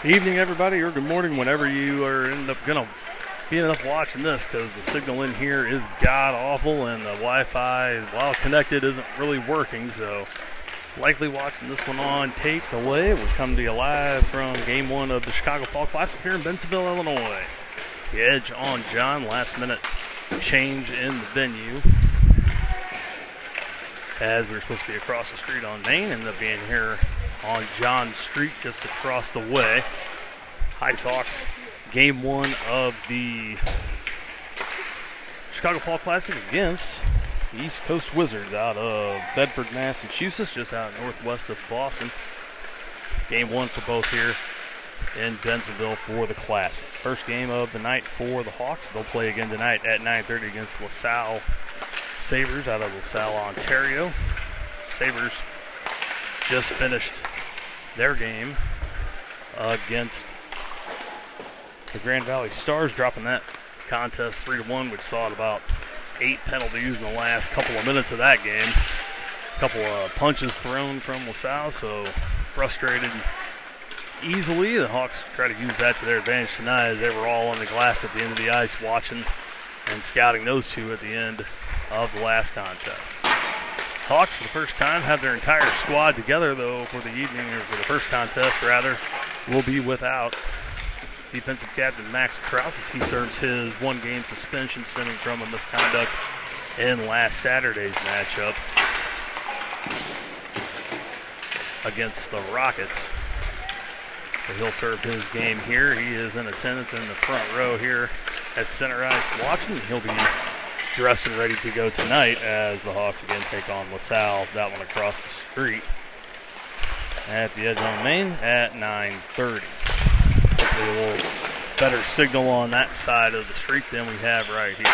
Evening, everybody, or good morning, whenever you are end up going to be enough watching this, because the signal in here is god-awful and the Wi-Fi, while connected, isn't really working, so likely watching this one on tape delay. We come to you live from Game 1 of the Chicago Fall Classic here in Bensenville, Illinois. The edge on John, last-minute change in the venue. As we were supposed to be across the street on Main, ended up being here on John Street, just across the way. Ice Hawks, Game 1 of the Chicago Fall Classic against the East Coast Wizards out of Bedford, Massachusetts, just out northwest of Boston. Game 1 for both here in Bensenville for the Classic. First game of the night for the Hawks. They'll play again tonight at 9:30 against LaSalle Sabres out of LaSalle, Ontario. Sabres just finished their game against the Grand Valley Stars, dropping that contest 3-1, which saw about 8 penalties in the last couple of minutes of that game. A couple of punches thrown from LaSalle, so frustrated easily. The Hawks try to use that to their advantage tonight, as they were all on the glass at the end of the ice watching and scouting those two at the end of the last contest. Hawks, for the first time, have their entire squad together, though, for the evening, or for the first contest, rather, will be without defensive captain Max Krause, as he serves his one-game suspension stemming from a misconduct in last Saturday's matchup against the Rockets. So he'll serve his game here. He is in attendance in the front row here at center ice watching. He'll be dressed and ready to go tonight as the Hawks again take on LaSalle, that one across the street at the edge on Main at 9:30. Hopefully a little better signal on that side of the street than we have right here.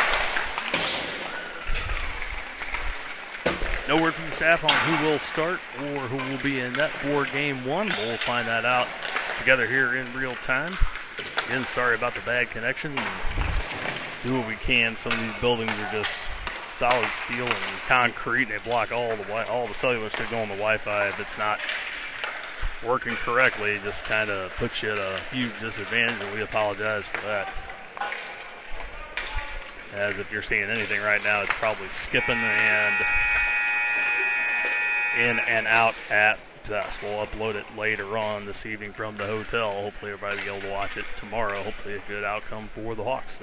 No word from the staff on who will start or who will be in net for Game 1. We'll find that out together here in real time. Again, sorry about the bad connection. Do what we can. Some of these buildings are just solid steel and concrete. They block all the cellular signal on the Wi-Fi. If it's not working correctly, it just kind of puts you at a huge disadvantage, and we apologize for that. As if you're seeing anything right now, it's probably skipping and in and out at best. We'll upload it later on this evening from the hotel. Hopefully everybody will be able to watch it tomorrow. Hopefully a good outcome for the Hawks.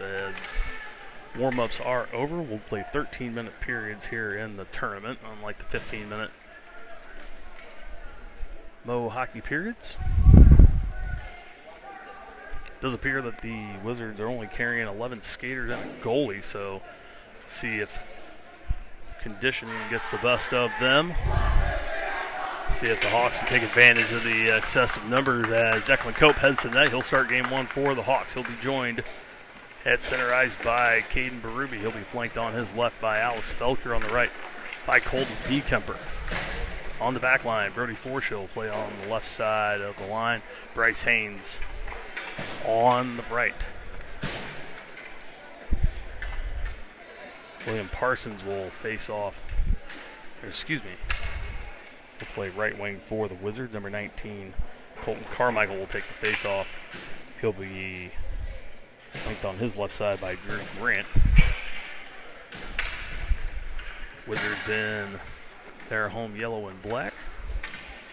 Warm-ups are over. We'll play 13-minute periods here in the tournament, unlike the 15-minute Mo hockey periods. It does appear that the Wizards are only carrying 11 skaters and a goalie, so see if conditioning gets the best of them. See if the Hawks can take advantage of the excessive numbers as Declan Cope heads to net. He'll start Game 1 for the Hawks. He'll be joined at center ice by Caden Berube. He'll be flanked on his left by Alice Felker, on the right by Colton Dekemper. On the back line, Brody Forshill will play on the left side of the line. Bryce Haynes on the right. William Parsons will face off, he'll play right wing for the Wizards. Number 19, Colton Carmichael will take the face-off. He'll be flanked on his left side by Drew Grant. Wizards in their home yellow and black.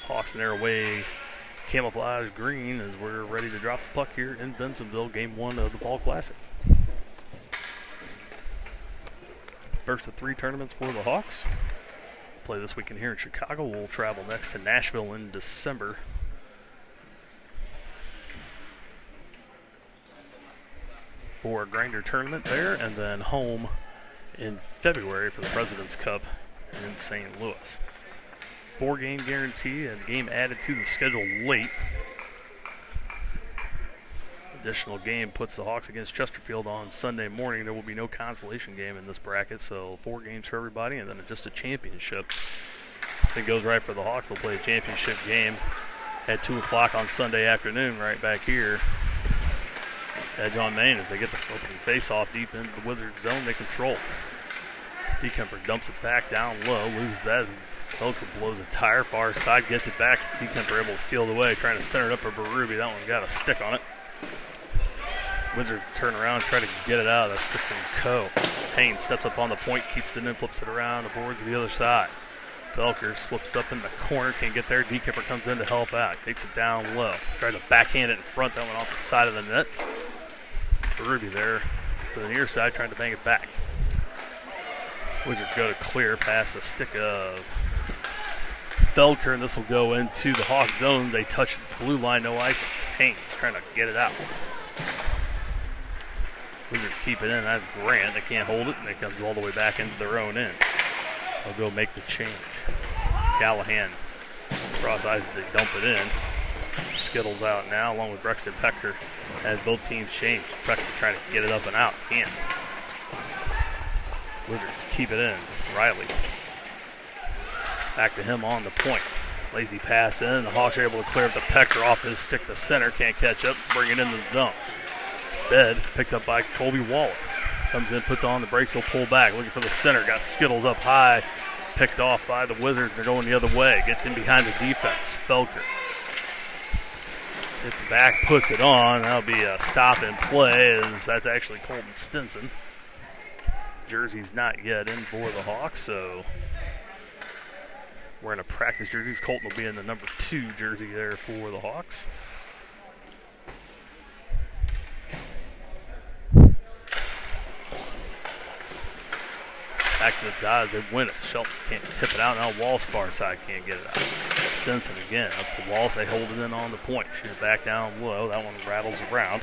Hawks in their away camouflage green, as we're ready to drop the puck here in Bensenville, Game 1 of the Fall Classic. First of 3 tournaments for the Hawks. Play this weekend here in Chicago. We'll travel next to Nashville in December for a grinder tournament there, and then home in February for the President's Cup in St. Louis. 4-game guarantee and a game added to the schedule late. Additional game puts the Hawks against Chesterfield on Sunday morning. There will be no consolation game in this bracket, so 4 games for everybody, and then just a championship. If it goes right for the Hawks, they'll play a championship game at 2 o'clock on Sunday afternoon right back here at John Main, as they get the opening face-off deep into the Wizards zone they control. Dekemper dumps it back down low, loses that. Felker blows a tire, far side, gets it back. Kemper able to steal it away, trying to center it up for Berube. That one got a stick on it. Wizards turn around, try to get it out. That's Christian Coe. Payne steps up on the point, keeps it in, flips it around the boards to the other side. Felker slips up in the corner, can't get there. Kemper comes in to help out, takes it down low. Tried to backhand it in front, that went off the side of the net. Berube there to the near side, trying to bang it back. Wizards go to clear past the stick of Felker, and this will go into the Hawks zone. They touch the blue line, no ice. Payne's trying to get it out. Wizards keep it in. That's Grant. They can't hold it, and it comes all the way back into their own end. They'll go make the change. Callahan cross eyes, they dump it in. Skittles out now, along with Brexton Pecker, as both teams change. Pecker trying to get it up and out. Can't. Wizards keep it in. Riley. Back to him on the point. Lazy pass in. The Hawks are able to clear up the Pecker off his stick to center. Can't catch up. Bring it into the zone. Instead, picked up by Colby Wallace. Comes in, puts on the brakes, he'll pull back. Looking for the center. Got Skittles up high. Picked off by the Wizards. They're going the other way. Gets in behind the defense. Felker. Gets back, puts it on. That'll be a stop and play, as that's actually Colton Stinson. Jersey's not yet in for the Hawks, so wearing a practice jerseys. Colton will be in the number 2 jersey there for the Hawks. Back to the Dodge, they win it. Shelton can't tip it out. Now Wallace far side can't get it out. Stinson again up to Wallace. They hold it in on the point. Shoot it back down low. That one rattles around.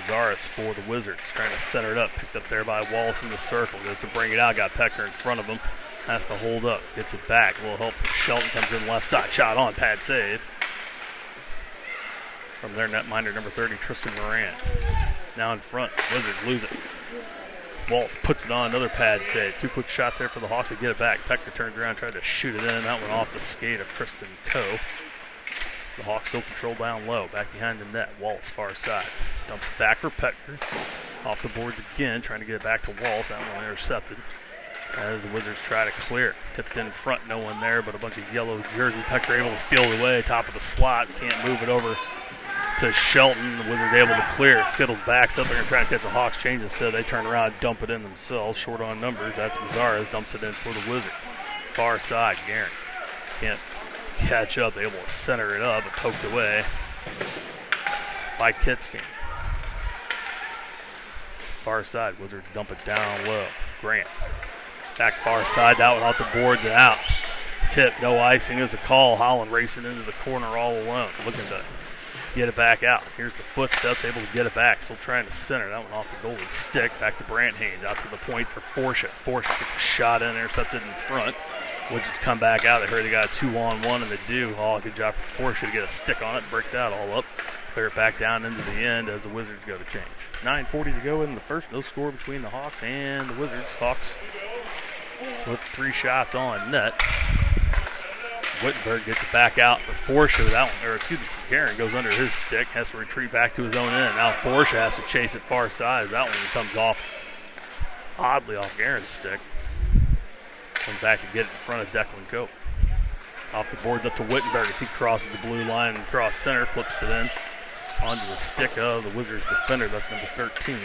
Zaris for the Wizards, trying to center it up. Picked up there by Wallace in the circle. Goes to bring it out. Got Pecker in front of him. Has to hold up. Gets it back. A little help from Shelton. Comes in left side. Shot on. Pad save. From their netminder, number 30, Tristan Moran. Now in front. Wizards lose it. Wallace puts it on, another pad save. 2 quick shots there for the Hawks to get it back. Pecker turns around, tried to shoot it in. That one off the skate of Kristen Coe. The Hawks still control down low, back behind the net. Wallace far side. Dumps it back for Pecker. Off the boards again, trying to get it back to Wallace. That one intercepted as the Wizards try to clear it. Tipped in front, no one there, but a bunch of yellow jersey. Pecker able to steal it away, top of the slot. Can't move it over to Shelton. The Wizards able to clear. Skittles backs up. They're going to try to catch the Hawks change. Instead, they turn around and dump it in themselves. Short on numbers. That's Mazzares. Dumps it in for the Wizards. Far side, Guerin. Can't catch up. They're able to center it up, but poked away by Kitstein. Far side, Wizards dump it down low. Grant. Back far side. That one off the boards and out. Tip, no icing is a call. Holland racing into the corner all alone. Looking to get it back out. Here's the footsteps, able to get it back. Still trying to center. That one off the goalie stick. Back to Brant Haynes. Out to the point for Forsha. Forsha gets a shot in, intercepted in front. Wizards come back out. They heard they got a 2-on-1, and they do. Oh, good job for Forsha to get a stick on it, break that all up. Clear it back down into the end as the Wizards go to change. 9:40 to go in the first. No score between the Hawks and the Wizards. Hawks with 3 shots on net. Wittenberg gets it back out for Forsha. That one, or excuse me, for Guerin, goes under his stick, has to retreat back to his own end. Now Forsha has to chase it far side. That one comes off oddly off Guerin's stick. Comes back to get it in front of Declan Cope. Off the boards up to Wittenberg as he crosses the blue line and across center, flips it in onto the stick of the Wizards defender. That's number 13.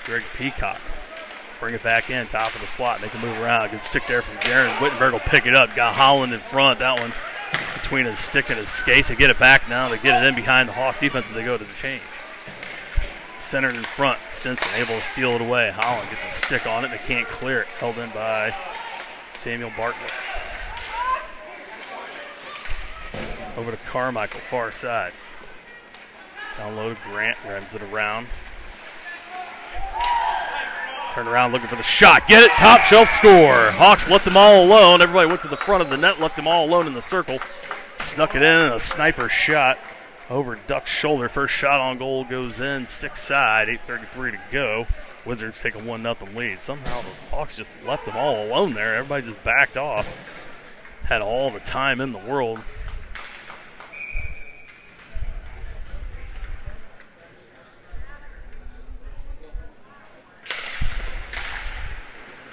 Greg Peacock. Bring it back in, top of the slot. They can move around. Good stick there from Guerin. Wittenberg will pick it up. Got Holland in front. That one between his stick and his skates. They get it back now. They get it in behind the Hawks defense as they go to the change. Centered in front. Stinson able to steal it away. Holland gets a stick on it. They can't clear it. Held in by Samuel Bartlett. Over to Carmichael, far side. Down low to Grant. Rams it around. Turn around looking for the shot. Get it. Top shelf score. Hawks left them all alone. Everybody went to the front of the net, left them all alone in the circle. Snuck it in, and a sniper shot over Duck's shoulder. First shot on goal goes in. Stick side. 8:33 to go. Wizards take a 1-0 lead. Somehow the Hawks just left them all alone there. Everybody just backed off. Had all the time in the world.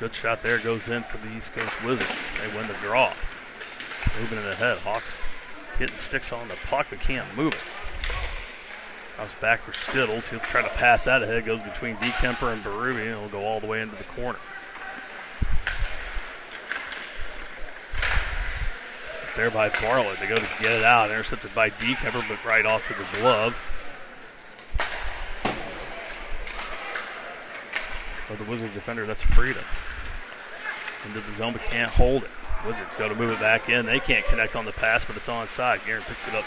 Good shot there, goes in for the East Coast Wizards. They win the draw. Moving it ahead. Hawks getting sticks on the puck, but can't move it. Comes back for Skittles. He'll try to pass that ahead. Goes between DeKemper and Berube, and it'll go all the way into the corner. There by Bartlett. They go to get it out. Intercepted by DeKemper, but right off to the glove. For the Wizard defender, that's Frieda. Into the zone, but can't hold it. Wizards go to move it back in. They can't connect on the pass, but it's onside. Guerin picks it up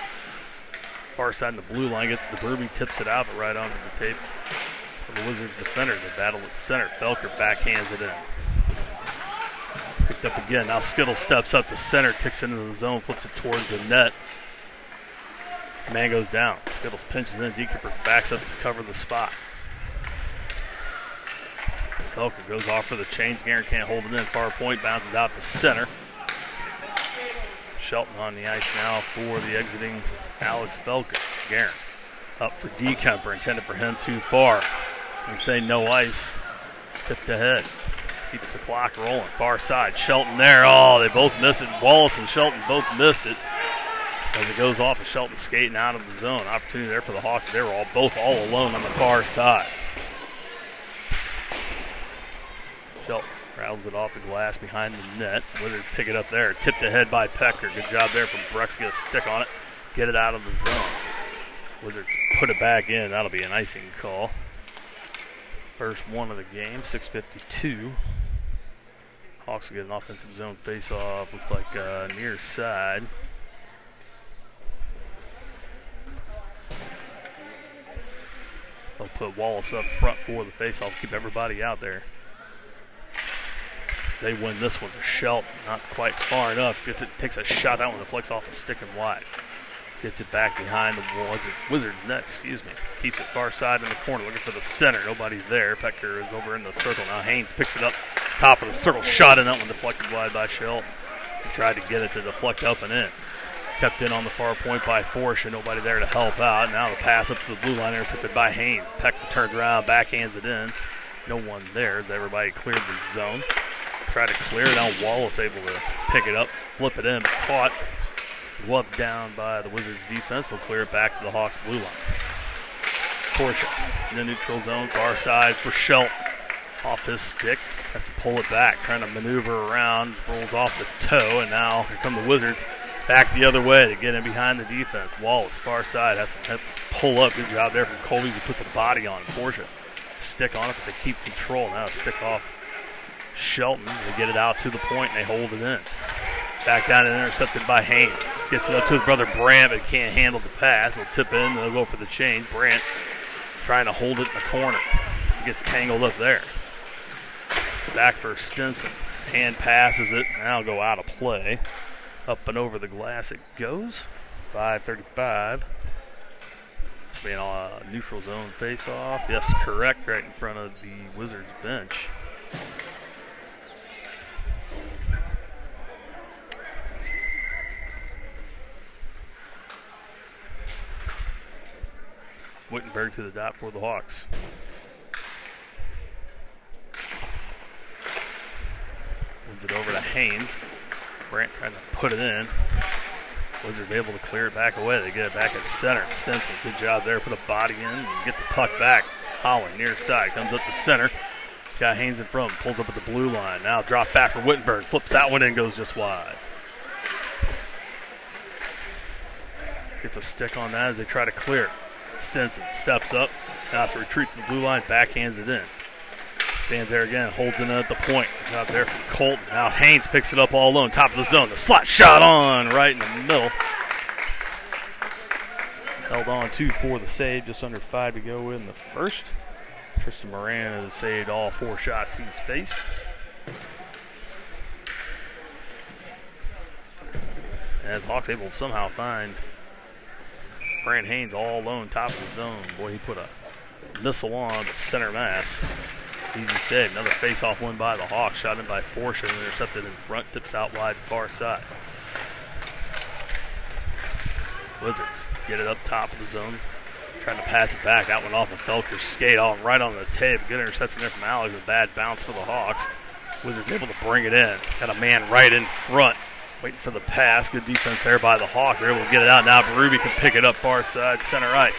far side in the blue line, gets the Berube, tips it out, but right onto the tape for the Wizards defender. They battle at center. Felker backhands it in. Picked up again. Now Skittle steps up to center, kicks into the zone, flips it towards the net. Man goes down. Skittles pinches in. DeKemper backs up to cover the spot. Felker goes off for the change. Guerin can't hold it in. Far point, bounces out to center. Shelton on the ice now for the exiting Alex Felker. Guerin up for DeKemper, intended for him too far. We say no ice. Tipped ahead. Keeps the clock rolling. Far side. Shelton there. Oh, they both missed it. Wallace and Shelton both missed it. As it goes off, and Shelton skating out of the zone. Opportunity there for the Hawks. They were both all alone on the far side. Shelton rattles it off the glass behind the net. Wizards pick it up there. Tipped ahead by Pecker. Good job there from Brex. Get a stick on it. Get it out of the zone. Wizards put it back in. That'll be an icing call. First one of the game. 6:52. Hawks get an offensive zone face-off. Looks like near side. They'll put Wallace up front for the face-off. Keep everybody out there. They win this one for Shelton. Not quite far enough. Gets it, takes a shot. That one deflects off the stick and wide. Gets it back behind the wall. Wizards net, Keeps it far side in the corner. Looking for the center. Nobody there. Pecker is over in the circle. Now Haynes picks it up. Top of the circle. Shot in that one. Deflected wide by Shelton. He tried to get it to deflect up and in. Kept in on the far point by Forsha. Nobody there to help out. Now the pass up to the blue line. Intercepted by Haynes. Pecker turns around. Backhands it in. No one there as everybody cleared the zone. Try to clear it out. Wallace able to pick it up, flip it in, but caught. Gloved down by the Wizards defense. They'll clear it back to the Hawks blue line. Porsche in the neutral zone, far side for Shelton. Off his stick, has to pull it back, trying to maneuver around, rolls off the toe, and now here come the Wizards back the other way to get in behind the defense. Wallace, far side, has to pull up. Good job there from Colby, who puts a body on it. Porsche stick on it, but they keep control. Now stick off Shelton. They get it out to the point, and they hold it in. Back down and intercepted by Haynes. Gets it up to his brother Brandt, but can't handle the pass. He'll tip in. They'll go for the change. Brandt trying to hold it in the corner. He gets tangled up there. Back for Stinson. Hand passes it. Now go out of play. Up and over the glass it goes. 5:35. It's being a neutral zone face-off. Yes, correct. Right in front of the Wizards bench. Wittenberg to the dot for the Hawks. Wins it over to Haynes. Brandt trying to put it in. Wizards able to clear it back away. They get it back at center. Stinson, good job there. Put a body in and get the puck back. Holland near side. Comes up to center. Got Haynes in front. Pulls up at the blue line. Now drop back for Wittenberg. Flips that one in. Goes just wide. Gets a stick on that as they try to clear it. Stinson steps up. Now has to retreat to the blue line. Backhands it in. Stands there again. Holds it at the point. Out there from Colton. Now Haynes picks it up all alone. Top of the zone. The slot shot on right in the middle. Held on to for the save. Just under 5 to go in the first. Tristan Moran has saved all 4 shots he's faced. As Hawks able to somehow find Brant Haynes all alone, top of the zone. Boy, he put a missile on, but center mass. Easy save. Another face-off win by the Hawks. Shot in by Forsha and intercepted in front. Tips out wide, far side. Wizards get it up top of the zone. Trying to pass it back. That one off of Felker's skate. All right on the tape. Good interception there from Alex. A bad bounce for the Hawks. Wizards able to bring it in. Got a man right in front, waiting for the pass. Good defense there by the Hawks. They're able to get it out. Now Berube can pick it up far side, center ice.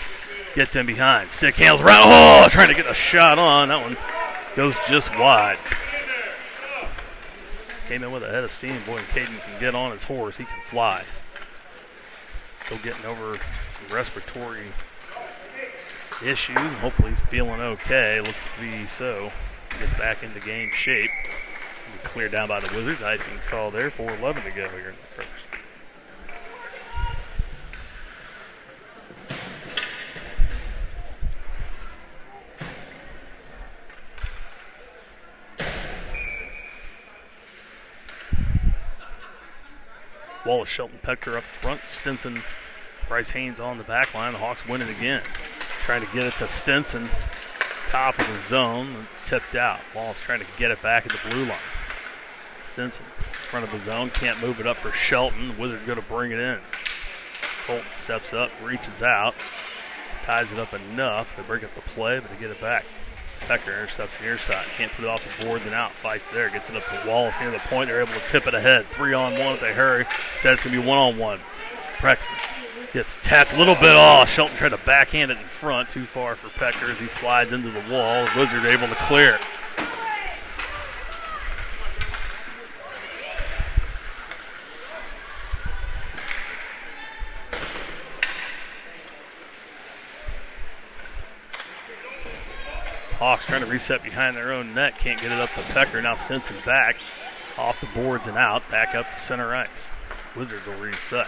Gets in behind. Stick handles around. Oh, trying to get a shot on. That one goes just wide. Came in with a head of steam. Boy, Caden can get on his horse. He can fly. Still getting over some respiratory issues. Hopefully he's feeling okay. Looks to be so. He gets back into game shape. Cleared down by the Wizards. Icing call there. 4:11 to go here in the first. Wallace, Shelton, Pector up front. Stinson, Bryce Haynes on the back line. The Hawks win it again. Trying to get it to Stinson. Top of the zone. It's tipped out. Wallace trying to get it back at the blue line. Stinson in front of the zone. Can't move it up for Shelton. The Wizards going to bring it in. Colton steps up, reaches out. Ties it up enough. They break up the play, but they get it back. Becker intercepts the near side. Can't put it off the boards and out. Fights there. Gets it up to Wallace near the point. They're able to tip it ahead. 3-on-1 if they hurry. Says it's going to be 1-on-1. Prexton gets tapped a little bit off. Shelton tried to backhand it in front. Too far for Pecker as he slides into the wall. The Wizards are able to clear. Hawks trying to reset behind their own net. Can't get it up to Pecker. Now Stinson back. Off the boards and out. Back up to center ice. Wizards will reset.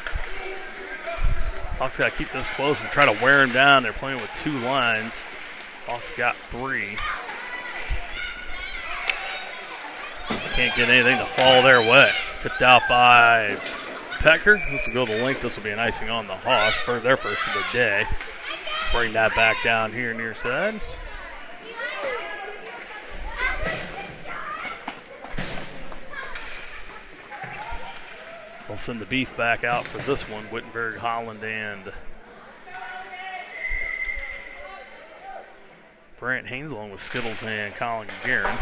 Hawks got to keep this close and try to wear him down. They're playing with two lines. Hawks got three. Can't get anything to fall their way. Tipped out by Pecker. This will go the length. This will be an icing on the Hawks for their first of the day. Bring that back down here near side. They'll send the beef back out for this one. Wittenberg, Holland, and Brant Haynes along with Skittles and Colin Guerin.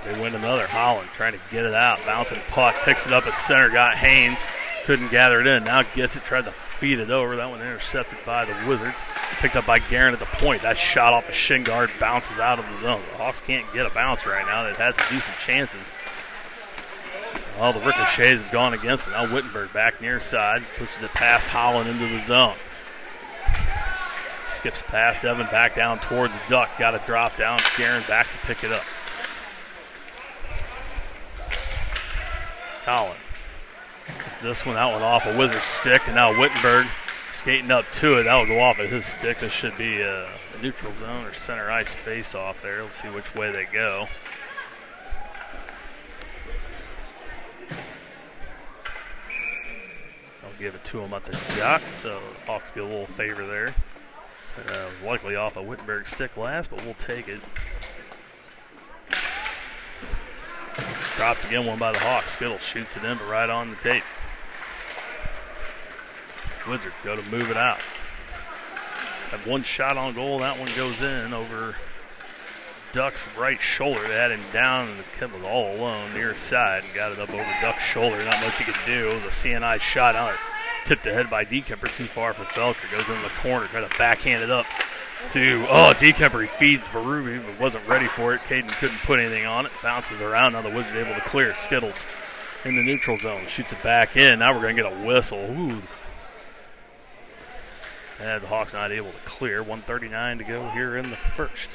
They win another. Holland trying to get it out. Bouncing puck. Picks it up at center. Got Haynes. Couldn't gather it in. Now gets it. Tried to feed it over. That one intercepted by the Wizards. Picked up by Guerin at the point. That shot off a shin guard. Bounces out of the zone. The Hawks can't get a bounce right now. They've had some decent chances. All the ricochets have gone against him. Now Wittenberg back near side. Pushes it past Holland into the zone. Skips past Evan back down towards Duck. Got a drop down. Guerin back to pick it up. Colin. This one, that one off a Wizard stick. And now Wittenberg skating up to it. That'll go off at his stick. This should be a neutral zone or center ice face off there. Let's see which way they go. Give it to him at the dot, so Hawks get a little favor there. Likely off a Wittenberg stick last, but we'll take it. Dropped again, one by the Hawks. Skittle shoots it in, but right on the tape. Wizards go to move it out. Have one shot on goal, that one goes in over Duck's right shoulder. They had him down and the kid was all alone near side and got it up over Duck's shoulder. Not much he could do. It was a CNI shot out. Tipped ahead by Dekemper, too far for Felker. Goes in the corner, trying to backhand it up to, Dekemper. He feeds Berube, but wasn't ready for it. Caden couldn't put anything on it. Bounces around. Now the Wizards able to clear. Skittles in the neutral zone. Shoots it back in. Now we're going to get a whistle. Ooh. And the Hawks not able to clear. 1:39 to go here in the first.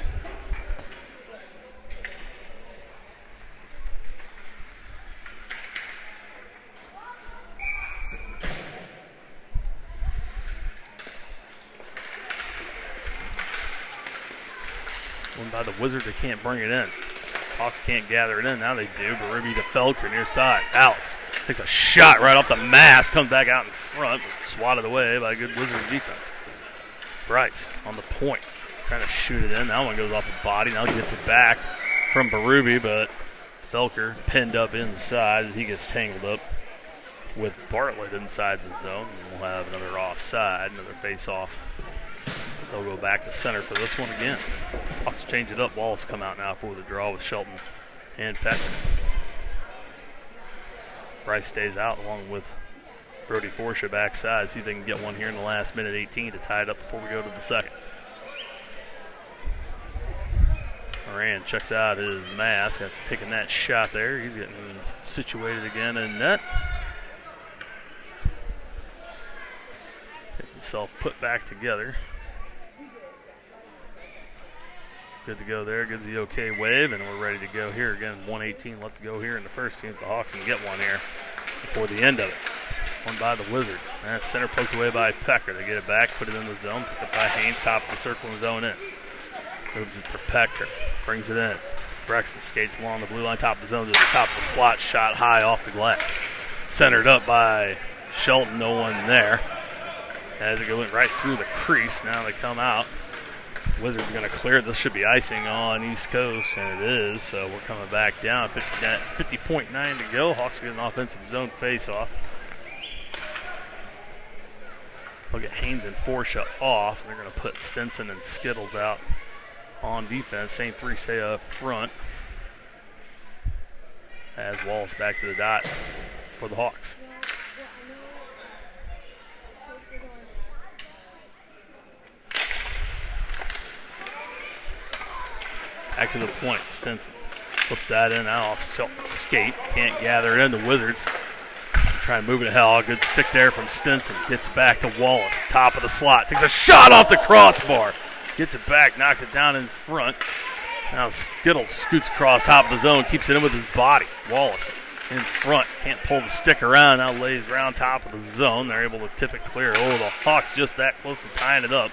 One by the Wizards, they can't bring it in. Hawks can't gather it in. Now they do. Berube to Felker near side. Alex takes a shot right off the mask. Comes back out in front. Swatted away by a good Wizard defense. Bryce on the point. Trying to shoot it in. That one goes off the body. Now gets it back from Berube, but Felker pinned up inside as he gets tangled up with Bartlett inside the zone. And we'll have another offside, another face-off. They'll go back to center for this one again. Hawks change it up. Wallace come out now for the draw with Shelton and Pecker. Bryce stays out along with Brody Forsha backside. See if they can get one here in the last minute 18 to tie it up before we go to the second. Moran checks out his mask after taking that shot there. He's getting situated again in net. Get himself put back together. Good to go there. Gives the okay wave, and we're ready to go here. Again, 1:18 left to go here in the first. See if the Hawks can get one here before the end of it. One by the Wizards. That's center poked away by Pecker. They get it back, put it in the zone. Picked up by Haynes, top of the circle and zone in. Moves it for Pecker. Brings it in. Brexton skates along the blue line, top of the zone to the top of the slot. Shot high off the glass. Centered up by Shelton. No one there. As it went right through the crease. Now they come out. Wizards are going to clear it. This should be icing on East Coast, and it is. So we're coming back down. 50.9 to go. Hawks get an offensive zone face-off. They'll get Haynes and Forsha off. They're going to put Stinson and Skittles out on defense. Same three stay up front. As Wallace back to the dot for the Hawks. Back to the point. Stinson flips that in now off Shelton's skate. Can't gather it in. The Wizards try and move it to hell. Good stick there from Stinson. Gets back to Wallace. Top of the slot. Takes a shot off the crossbar. Gets it back. Knocks it down in front. Now Skittles scoots across top of the zone. Keeps it in with his body. Wallace in front. Can't pull the stick around. Now lays around top of the zone. They're able to tip it clear. Oh, the Hawks just that close to tying it up.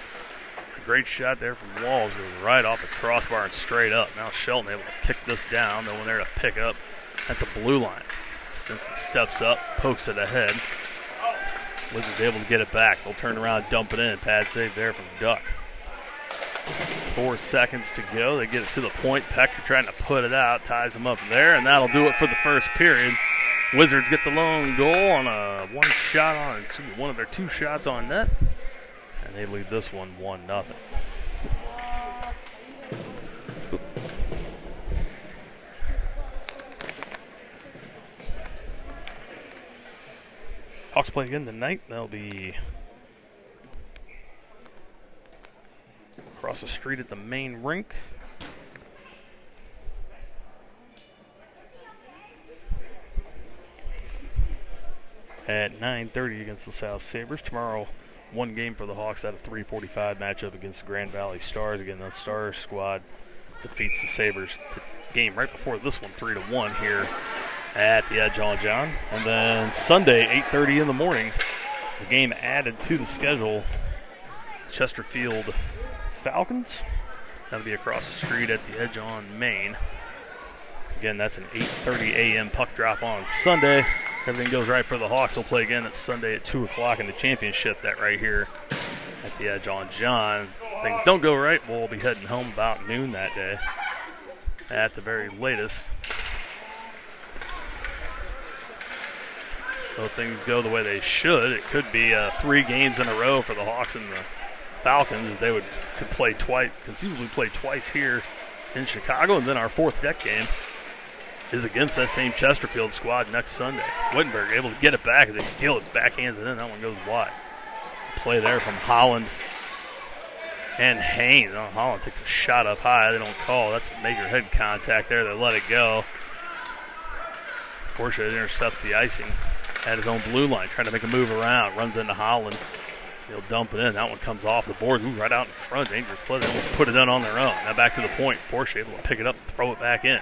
Great shot there from Walls. Goes right off the crossbar and straight up. Now Shelton able to kick this down. No one there to pick up at the blue line. Stinson steps up, pokes it ahead. Wizards able to get it back. They'll turn around, dump it in. Pad save there from Duck. 4 seconds to go. They get it to the point. Pecker trying to put it out. Ties them up there, and that'll do it for the first period. Wizards get the lone goal on one of their 2 shots on net. And they lead this one 1-0. Hawks play again tonight. They'll be across the street at the main rink. At 9:30 against the South Sabres. Tomorrow, one game for the Hawks at a 3:45 matchup against the Grand Valley Stars. Again, the Stars squad defeats the Sabres. Game right before this one, 3-1 here at the Edge on John. And then Sunday, 8:30 in the morning, the game added to the schedule, Chesterfield Falcons. That'll be across the street at the Edge on Main. Again, that's an 8:30 a.m. puck drop on Sunday. Everything goes right for the Hawks. They'll play again at Sunday at 2 o'clock in the championship. That right here at the Edge on John. Things don't go right, we'll be heading home about noon that day at the very latest. So if things go the way they should, it could be 3 games in a row for the Hawks and the Falcons. They could play twice, conceivably play twice here in Chicago, and then our 4th deck game is against that same Chesterfield squad next Sunday. Wittenberg able to get it back as they steal it, backhands it in. That one goes wide. Play there from Holland and Haynes. Oh, Holland takes a shot up high. They don't call. That's a major head contact there. They let it go. Forsha intercepts the icing at his own blue line, trying to make a move around. Runs into Holland. He'll dump it in. That one comes off the board. Ooh, right out in front. Dangerous play. They almost put it in on their own. Now back to the point. Forsha able to pick it up and throw it back in.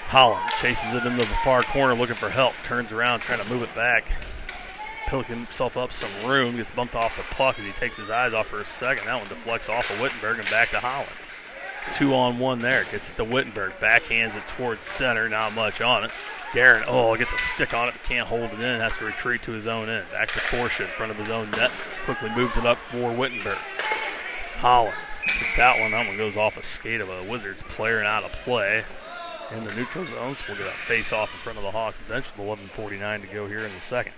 Holland chases it into the far corner looking for help. Turns around, trying to move it back. Picking himself up some room. Gets bumped off the puck as he takes his eyes off for a second. That one deflects off of Wittenberg and back to Holland. 2-on-1 there. Gets it to Wittenberg. Backhands it towards center. Not much on it. Guerin, gets a stick on it, but can't hold it in. Has to retreat to his own end. Back to Forsha in front of his own net. Quickly moves it up for Wittenberg. Holland gets that one. That one goes off a skate of a Wizards player and out of play in the neutral zone. So we'll get a face-off in front of the Hawks bench with 11:49 to go here in the second.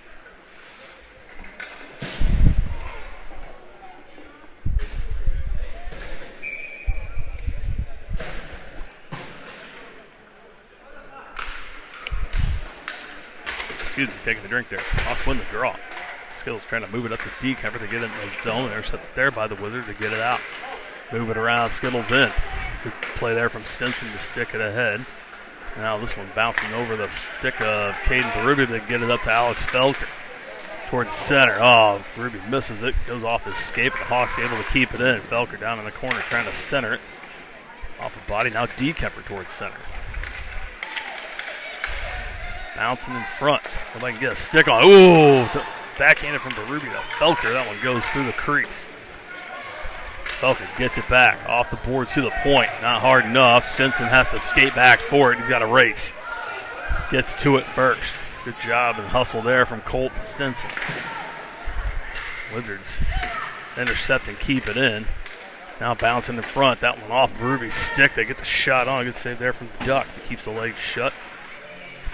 taking a drink there. Hawks win the draw. Skittles trying to move it up to D-Kemper to get it in the zone. Intercepted there by the Wizard to get it out. Move it around, Skittles in. Good play there from Stinson to stick it ahead. Now this one bouncing over the stick of Caden Berube to get it up to Alex Felker. Towards center. Oh, Berube misses it. Goes off his escape. The Hawks able to keep it in. Felker down in the corner trying to center it. Off the body. Now D-Kemper towards center. Bouncing in front. Nobody can get a stick on. Ooh! Backhanded from Berube to Felker. That one goes through the crease. Felker gets it back. Off the board to the point. Not hard enough. Stinson has to skate back for it. He's got to race. Gets to it first. Good job and hustle there from Colton Stinson. Wizards intercept and keep it in. Now bouncing in front. That one off Berube's stick. They get the shot on. Good save there from Duck. He keeps the legs shut.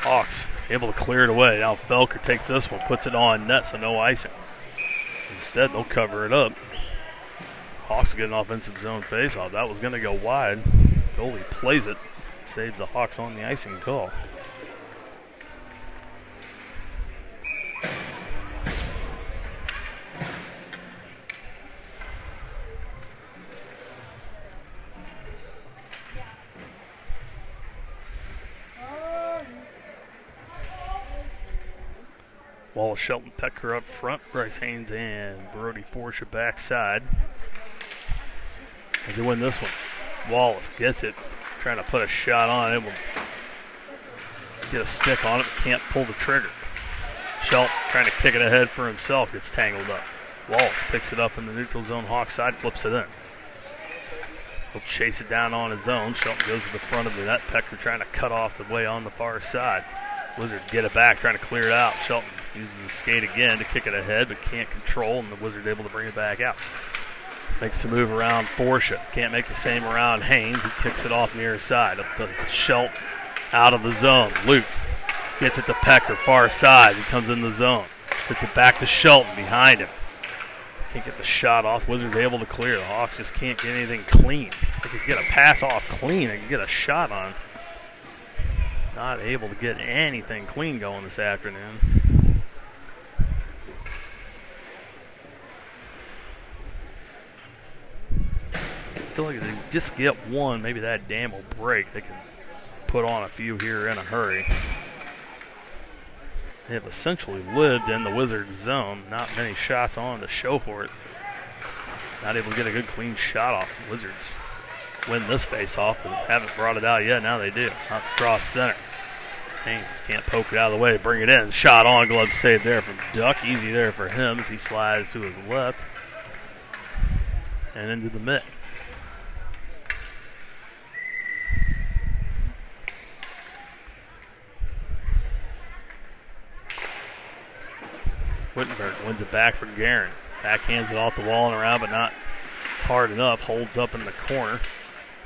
Hawks able to clear it away. Now Felker takes this one, puts it on net, so no icing. Instead, they'll cover it up. Hawks get an offensive zone faceoff. That was going to go wide. Goalie plays it. Saves the Hawks on the icing call. Wallace, Shelton, Pecker up front. Bryce Haynes and Brody Forsha backside. As they win this one, Wallace gets it, trying to put a shot on it. Will get a stick on it, but can't pull the trigger. Shelton trying to kick it ahead for himself, gets tangled up. Wallace picks it up in the neutral zone. Hawks side, flips it in. He'll chase it down on his own. Shelton goes to the front of the net. Pecker trying to cut off the way on the far side. Wizard get it back, trying to clear it out. Shelton uses his skate again to kick it ahead, but can't control, and the Wizard able to bring it back out. Makes the move around Forsha. Can't make the same around Haynes. He kicks it off near side. Up to Shelton. Out of the zone. Luke gets it to Pecker, far side. He comes in the zone. Gets it back to Shelton behind him. Can't get the shot off. Wizards able to clear. The Hawks just can't get anything clean. They could get a pass off clean. They could get a shot on. Not able to get anything clean going this afternoon. I feel like if they just get one, maybe that dam will break. They can put on a few here in a hurry. They have essentially lived in the Wizards zone. Not many shots on to show for it. Not able to get a good clean shot off. The Wizards win this face-off, but haven't brought it out yet. Now they do. Out to cross center. Haynes can't poke it out of the way. Bring it in. Shot on. Glove save there from Duck. Easy there for him as he slides to his left. And into the mitt. Wittenberg wins it back for Guerin. Backhands it off the wall and around, but not hard enough. Holds up in the corner.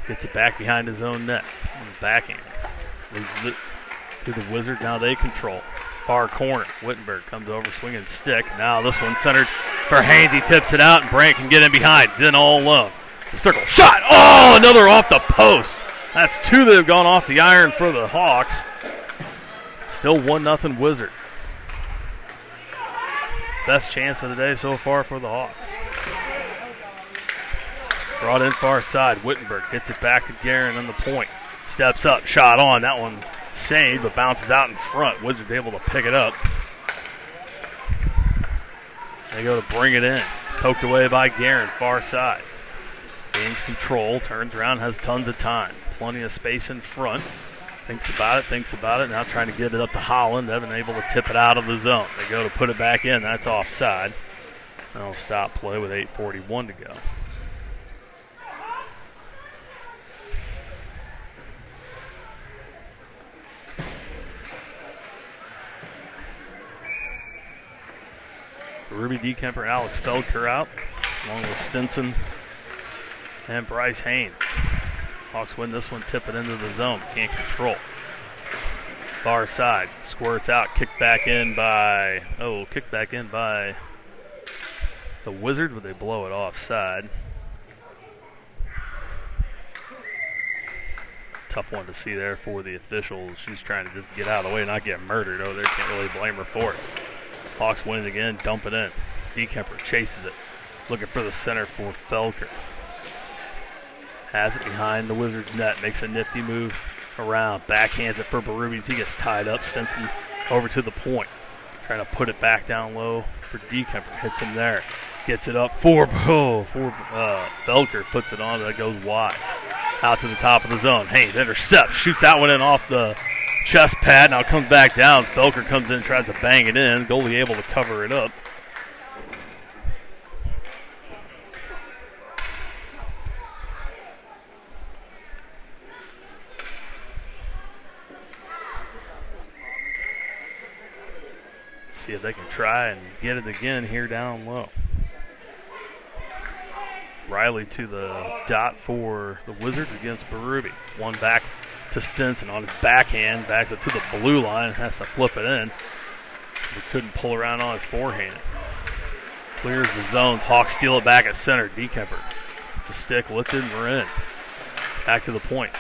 Gets it back behind his own net. Backhand. Leads it to the Wizard. Now they control. Far corner. Wittenberg comes over, swinging stick. Now this one centered for Haynes. He tips it out, and Brant can get in behind. He's in all alone. The circle. Shot! Oh, another off the post. That's two that have gone off the iron for the Hawks. Still 1-0 Wizard. Best chance of the day so far for the Hawks. Brought in far side. Wittenberg hits it back to Guerin on the point. Steps up, shot on. That one saved, but bounces out in front. Wizards able to pick it up. They go to bring it in. Poked away by Guerin, far side. Gains control, turns around, has tons of time. Plenty of space in front. Thinks about it. Now trying to get it up to Holland. They've been able to tip it out of the zone. They go to put it back in. That's offside. They'll stop play with 8:41 to go. Ruby D-Kemper, Alex Feldker out, along with Stinson and Bryce Haynes. Hawks win this one, tip it into the zone. Can't control. Far side, squirts out, kicked back in by the Wizards, but they blow it offside. tough one to see there for the officials. She's trying to just get out of the way and not get murdered over there. Can't really blame her for it. Hawks win it again, dump it in. DeKemper chases it, looking for the center for Felker. Has it behind the Wizards' net, makes a nifty move around, backhands it for Berube. He gets tied up. Stinson over to the point, trying to put it back down low for DeKemper. Hits him there, gets it up for Felker, puts it on, that goes wide. Out to the top of the zone. Haynes intercepts, shoots that one in off the chest pad. Now it comes back down. Felker comes in and tries to bang it in. Goalie able to cover it up. See if they can try and get it again here down low. Riley to the dot for the Wizards against Berube. One back to Stinson on his backhand, backs it to the blue line, has to flip it in. He couldn't pull around on his forehand. Clears the zones. Hawks steal it back at center. DeKemper. It's a stick lifted and we're in. Back to the point.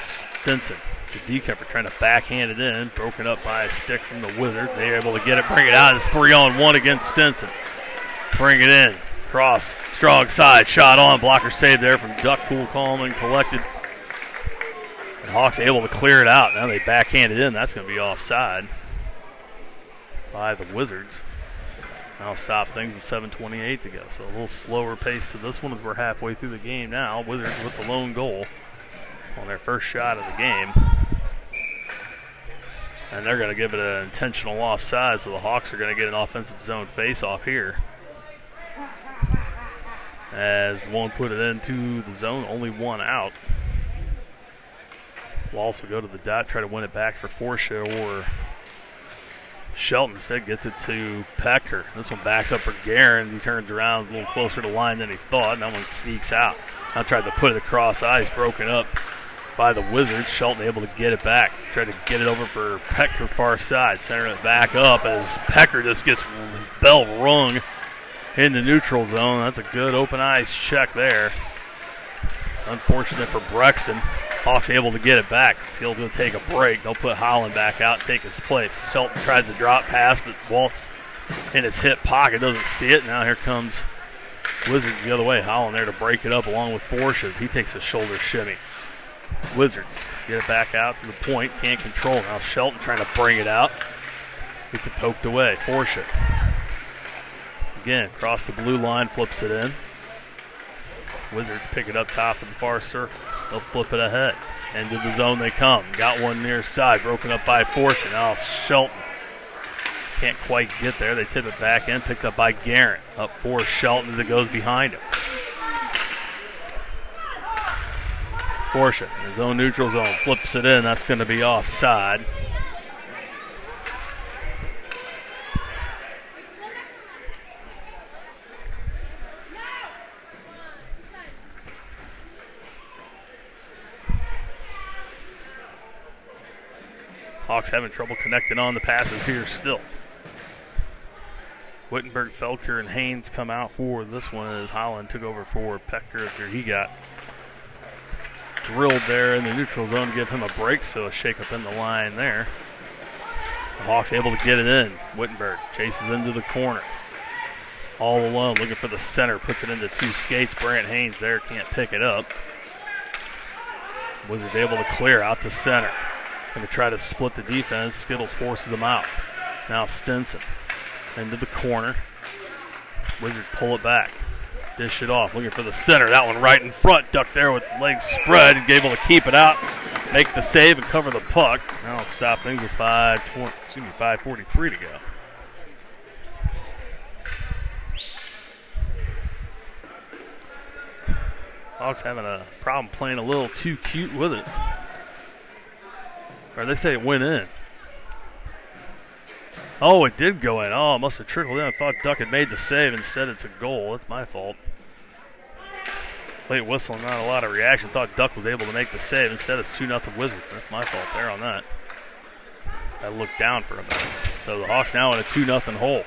Stinson to DeKemper trying to backhand it in. Broken up by a stick from the Wizards. They're able to get it, bring it out. It's 3-on-1 against Stinson. Bring it in. Cross. Strong side. Shot on. Blocker save there from Duck. Cool, calm, and collected. And Hawks able to clear it out. Now they backhand it in. That's going to be offside by the Wizards. That'll stop things with 7:28 to go. So a little slower pace to this one as we're halfway through the game now. Wizards with the lone goal on their first shot of the game. And they're going to give it an intentional offside, so the Hawks are going to get an offensive zone face-off here. As one put it into the zone, only one out. Will also go to the dot, try to win it back for Forsha, or Shelton instead gets it to Pecker. This one backs up for Guerin. He turns around a little closer to line than he thought. That one sneaks out. Now tried to put it across ice, broken up by the Wizards. Shelton able to get it back. Tried to get it over for Pecker far side. Center it back up as Pecker just gets his bell rung in the neutral zone. That's a good open ice check there. Unfortunate for Brexton. Hawks able to get it back. He'll go take a break. They'll put Holland back out, take his place. Shelton tries to drop pass, but Waltz in his hip pocket doesn't see it. Now here comes Wizards the other way. Holland there to break it up along with Forsha. He takes a shoulder shimmy. Wizards get it back out to the point. Can't control. Now Shelton trying to bring it out. Gets it poked away. Forsha. Again, across the blue line, flips it in. Wizards pick it up top of the far circle. They'll flip it ahead. Into the zone they come. Got one near side, broken up by Forsha. Now Shelton can't quite get there. They tip it back in, picked up by Guerin. Up for Shelton as it goes behind him. Forsha in his own neutral zone, flips it in. That's going to be offside. Hawks having trouble connecting on the passes here still. Wittenberg, Felker, and Haynes come out for this one as Holland took over for Pecker after he got drilled there in the neutral zone to give him a break, so a shake-up in the line there. The Hawks able to get it in. Wittenberg chases into the corner. All alone, looking for the center, puts it into two skates. Brant Haynes there, can't pick it up. Wizards able to clear out to center. Going to try to split the defense. Skittles forces them out. Now Stinson into the corner. Wizards pull it back. Dish it off. Looking for the center. That one right in front. Duck there with legs spread. Able to keep it out. Make the save and cover the puck. Now it'll stop things with 5:43 to go. Hawks having a problem playing a little too cute with it. Or they say it went in. Oh, it did go in. Oh, it must have trickled in. I thought Duck had made the save. Instead, it's a goal. That's my fault. Late whistle, not a lot of reaction. Thought Duck was able to make the save. Instead, it's 2-0 Wizards. That's my fault there on that. I looked down for a minute. So the Hawks now in a 2-0 hole.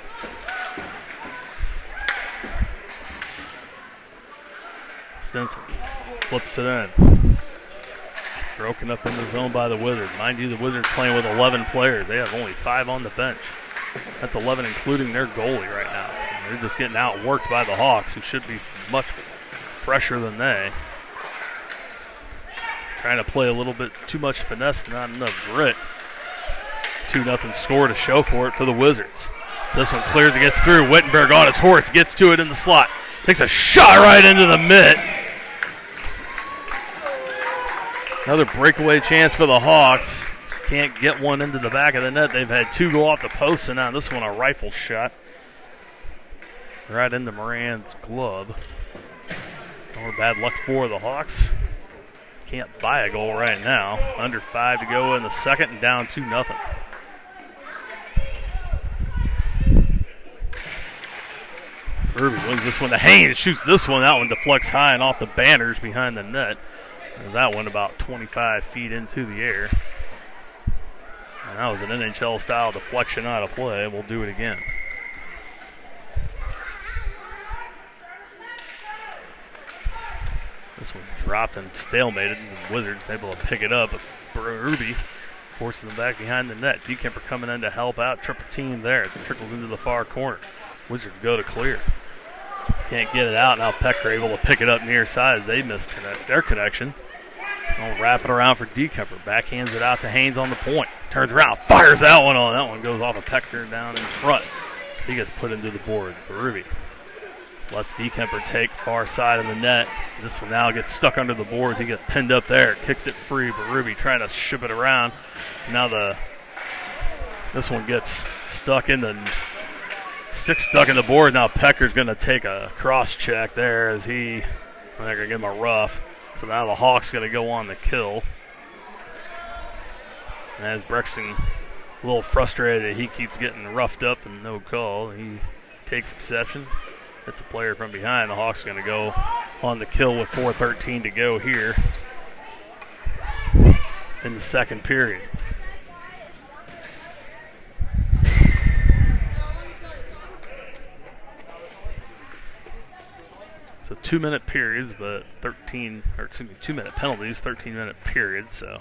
Stinson flips it in. Broken up in the zone by the Wizards. Mind you, the Wizards playing with 11 players. They have only 5 on the bench. That's 11 including their goalie right now. So they're just getting outworked by the Hawks, who should be much fresher than they. Trying to play a little bit too much finesse, not enough grit. 2-0 score to show for it for the Wizards. This one clears and gets through. Wittenberg on his horse, gets to it in the slot. Takes a shot right into the mitt. Another breakaway chance for the Hawks. Can't get one into the back of the net. They've had 2 go off the post, and now this one a rifle shot. Right into Moran's glove. More bad luck for the Hawks. Can't buy a goal right now. Under 5 to go in the second and down 2-0. Irby wins this one to Haynes. Shoots this one. That one deflects high and off the banners behind the net. As that went about 25 feet into the air. And that was an NHL-style deflection out of play. We'll do it again. This one dropped and stalemated, and the Wizards able to pick it up. But Irby forces them back behind the net. Dekemper coming in to help out. Triple team there. It trickles into the far corner. Wizards go to clear. Can't get it out. Now Pecker able to pick it up near side as they miss their connection. They'll wrap it around for Dekemper. Backhands it out to Haynes on the point. Turns around, fires that one on. That one goes off of Pecker down in front. He gets put into the board. Irby lets Dekemper take far side of the net. This one now gets stuck under the boards. He gets pinned up there. Kicks it free, but Ruby trying to ship it around. Now this one gets stuck in the board. Now Pecker's going to take a cross check there as they're going to give him a rough. So now the Hawks going to go on the kill. As Brexton a little frustrated that he keeps getting roughed up and no call, he takes exception. It's a player from behind. The Hawks are going to go on the kill with 4:13 to go here in the second period. So 2-minute periods, but 2-minute penalties, 13-minute periods. So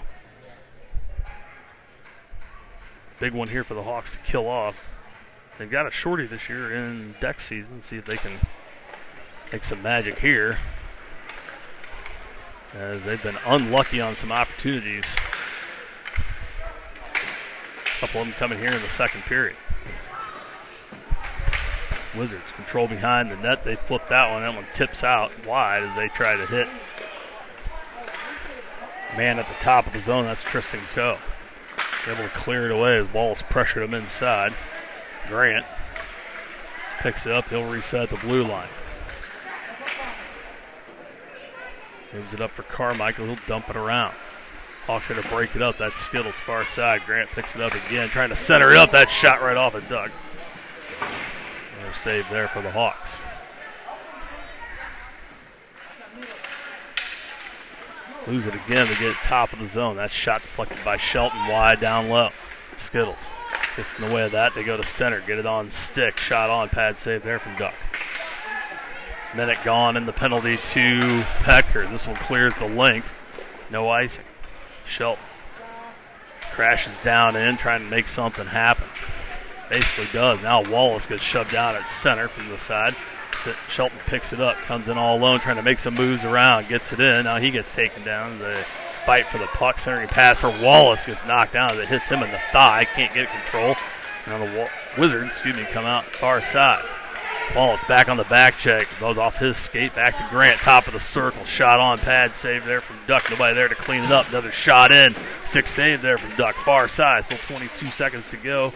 big one here for the Hawks to kill off. They've got a shorty this year in deck season. See if they can make some magic here, as they've been unlucky on some opportunities. A couple of them coming here in the second period. Wizards control behind the net. They flip that one. That one tips out wide as they try to hit. Man at the top of the zone, that's Tristan Coe. Able to clear it away as Wallace pressured him inside. Grant picks it up. He'll reset the blue line. Moves it up for Carmichael. He'll dump it around. Hawks going to break it up. That's Skittles far side. Grant picks it up again, trying to center it up. That shot right off of Doug. Another save there for the Hawks. Lose it again to get it top of the zone. That shot deflected by Shelton wide down low. Skittles gets in the way of that. They go to center, get it on stick. Shot on, pad save there from Duck. Minute gone and the penalty to Pecker. This one clears the length. No icing. Shelton crashes down in, trying to make something happen. Basically does. Now Wallace gets shoved down at center from the side. Shelton picks it up, comes in all alone, trying to make some moves around, gets it in. Now he gets taken down. The fight for the puck, centering pass for Wallace gets knocked down as it hits him in the thigh. Can't get control. Now the Wizards, come out far side. Wallace back on the back check, goes off his skate, back to Grant, top of the circle. Shot on, pad save there from Duck. Nobody there to clean it up. Another shot in. 6 save there from Duck, far side. Still 22 seconds to go.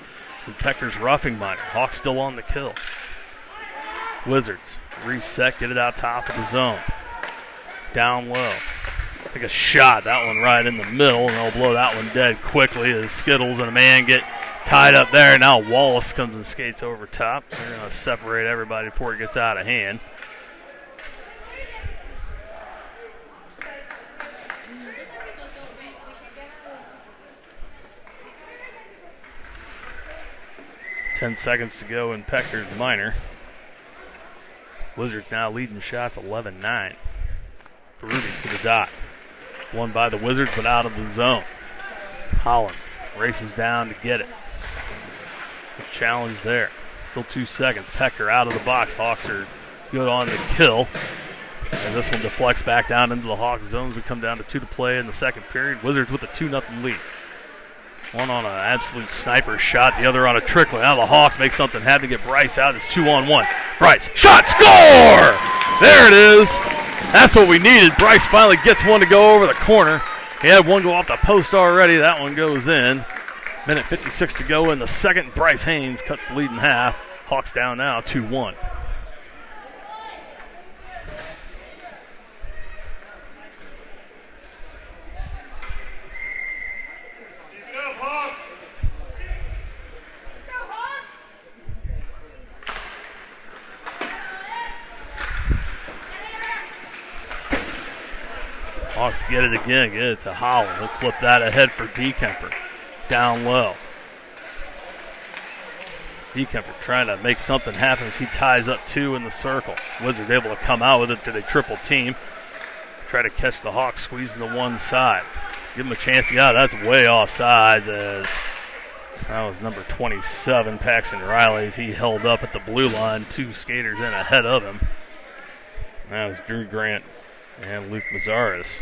And Pecker's roughing minor. Hawks still on the kill. Wizards reset, get it out top of the zone. Down low. Take a shot, that one right in the middle, and they'll blow that one dead quickly as Skittles and a man get tied up there. Now Wallace comes and skates over top. They're going to separate everybody before it gets out of hand. Ten seconds to go in Pecker's minor. Wizards now leading shots 11-9. Ruby to the dot. Won by the Wizards, but out of the zone. Holland races down to get it. Good challenge there. Still 2 seconds. Pecker out of the box. Hawks are good on the kill. And this one deflects back down into the Hawks zone as we come down to 2 to play in the second period. Wizards with a 2-0 lead. One on an absolute sniper shot, the other on a trickler. Now the Hawks make something happen to get Bryce out. It's 2-on-1. Bryce, shot, score! There it is. That's what we needed. Bryce finally gets one to go over the corner. He had one go off the post already. That one goes in. Minute 56 to go in the second. Bryce Haynes cuts the lead in half. Hawks down now 2-1. Hawks get it again, get it to Holland. He'll flip that ahead for DeKemper. Down low. DeKemper trying to make something happen as he ties up 2 in the circle. Wizards able to come out with it to the triple team. Try to catch the Hawks squeezing to one side. Give him a chance to get out. That's way off sides as that was number 27, Paxton Riley, as he held up at the blue line. 2 skaters in ahead of him. That was Drew Grant and Luke Mazzaris.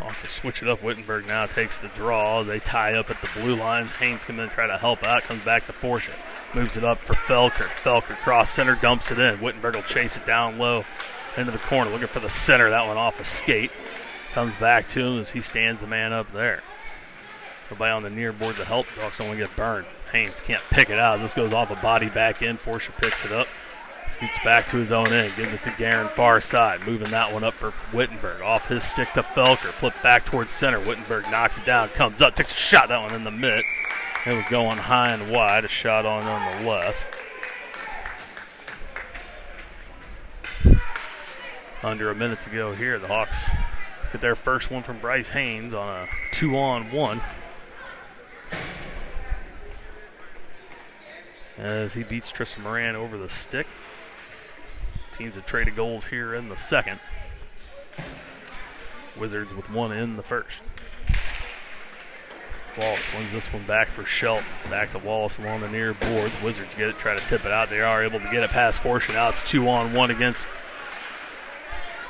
Also switch it up. Wittenberg now takes the draw. They tie up at the blue line. Haynes comes in and try to help out. Comes back to Forsha. Moves it up for Felker. Felker cross center, dumps it in. Wittenberg will chase it down low into the corner. Looking for the center. That one off a skate. Comes back to him as he stands the man up there. Nobody on the near board to help. Hawks don't want to get burned. Haynes can't pick it out. This goes off a body back in. Forsha picks it up. Scoots back to his own end. Gives it to Guerin far side. Moving that one up for Wittenberg. Off his stick to Felker. Flip back towards center. Wittenberg knocks it down. Comes up. Takes a shot. That one in the mid. It was going high and wide. A shot on nonetheless. Under a minute to go here. The Hawks get their first one from Bryce Haynes on a 2-on-1. As he beats Tristan Moran over the stick. Teams have traded goals here in the second. Wizards with one in the first. Wallace wins this one back for Shelton. Back to Wallace along the near boards. Wizards get it, try to tip it out. They are able to get it past Forsha. Now it's 2-on-1 against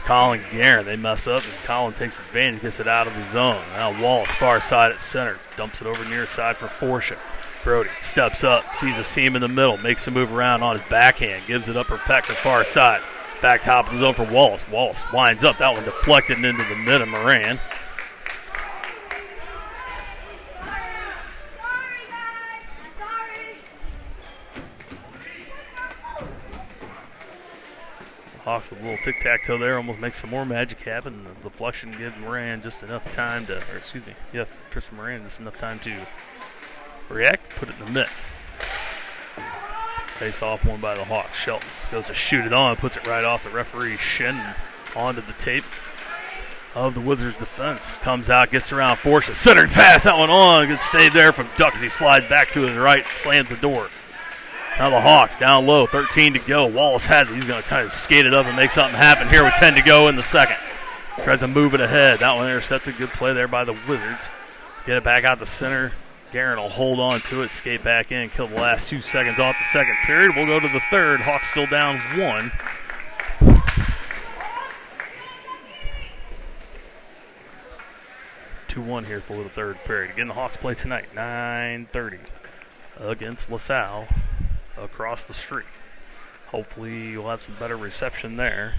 Colin Guerin. They mess up, and Colin takes advantage, gets it out of the zone. Now Wallace far side at center. Dumps it over near side for Forsha. Brody steps up, sees a seam in the middle, makes a move around on his backhand, gives it up for Pecker far side. Back top of the zone for Wallace. Wallace winds up. That one deflected into the mid of Moran. Hawks with a little tic-tac-toe there, almost makes some more magic happen. The deflection gives Moran just enough time to, or excuse me, yes, Tristan Moran just enough time to react, put it in the mitt. Face off one by the Hawks. Shelton goes to shoot it on, puts it right off the referee's shin and onto the tape of the Wizards defense. Comes out, gets around Forsha. Centered pass, that one on. Good stay there from Duck as he slides back to his right, slams the door. Now the Hawks down low, 13 to go. Wallace has it. He's going to kind of skate it up and make something happen here with 10 to go in the second. Tries to move it ahead. That one intercepted. Good play there by the Wizards. Get it back out the center. Guerin will hold on to it, skate back in, kill the last 2 seconds off the second period. We'll go to the third. Hawks still down 1. (2-1) here for the third period. Again, the Hawks play tonight, 9:30 against LaSalle across the street. Hopefully you'll have some better reception there.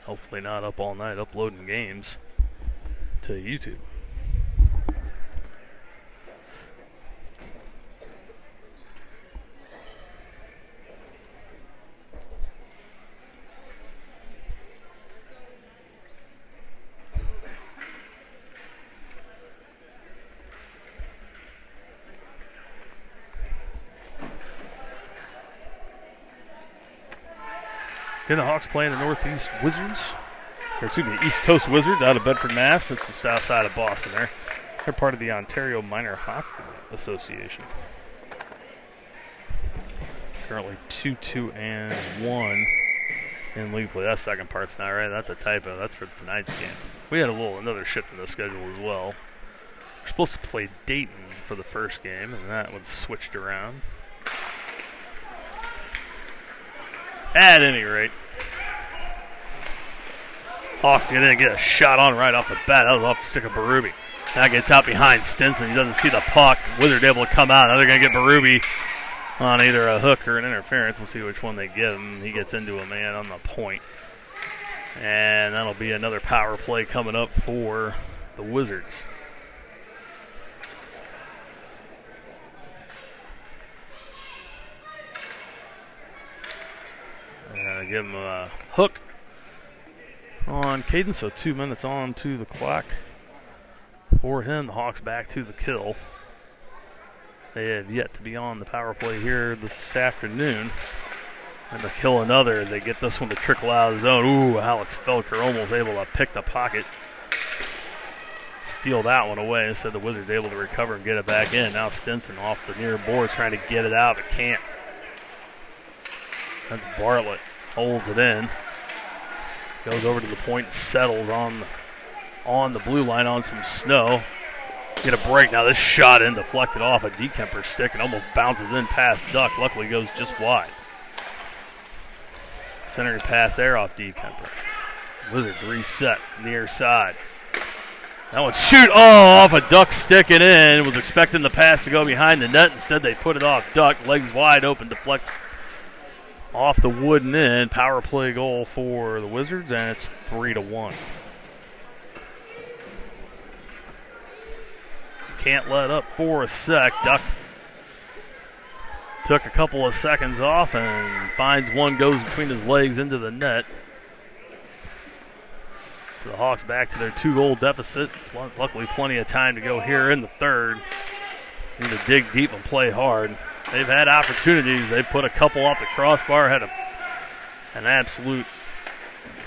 Hopefully not up all night uploading games to YouTube. Again, the Hawks playing the Northeast Wizards. East Coast Wizards out of Bedford, Mass. It's just outside of Boston there. They're part of the Ontario Minor Hockey Association. Currently 2-2-1 in league play. That second part's not right. That's a typo. That's for tonight's game. We had another shift in the schedule as well. We're supposed to play Dayton for the first game, and that was switched around. At any rate, Hawks didn't get a shot on right off the bat. That was off the stick of Berube. Now gets out behind Stinson. He doesn't see the puck. Wizard able to come out. Now they're going to get Berube on either a hook or an interference. We'll see which one they give him. He gets into a man on the point. And that'll be another power play coming up for the Wizards. Give him a hook on Caden, so 2 minutes on to the clock for him. The Hawks back to the kill. They have yet to be on the power play here this afternoon. And to kill another, they get this one to trickle out of the zone. Ooh, Alex Felker almost able to pick the pocket. Steal that one away. Instead, the Wizards able to recover and get it back in. Now Stinson off the near boards trying to get it out, but can't. That's Bartlett. Holds it in. Goes over to the point and settles on the blue line on some snow. Get a break. Now this shot in, deflected off a Dekemper stick and almost bounces in past Duck. Luckily goes just wide. Centering pass there off Dekemper. Wizard reset near side. That one shoot. Oh, off a Duck sticking in. Was expecting the pass to go behind the net. Instead they put it off Duck. Legs wide open. Deflects off the wooden end. Power play goal for the Wizards, and it's 3-1. Can't let up for a sec. Duck took a couple of seconds off and finds one, goes between his legs into the net. So the Hawks back to their 2-goal deficit. Luckily plenty of time to go here in the third. Need to dig deep and play hard. They've had opportunities. They put a couple off the crossbar, had an absolute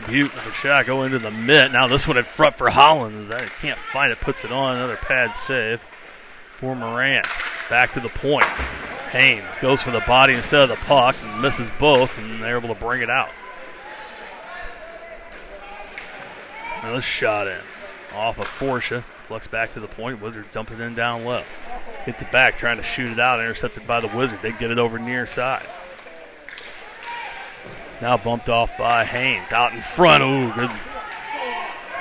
beaut of a shot go into the mitt. Now this one in front for Holland. That can't find it, puts it on. Another pad save for Morant. Back to the point. Haynes goes for the body instead of the puck and misses both, and they're able to bring it out. Now this shot in. Off of Forsha. Flex back to the point. Wizards dump it in down low. Hits it back, trying to shoot it out, intercepted by the Wizard. They get it over near side. Now bumped off by Haynes. Out in front. Ooh, good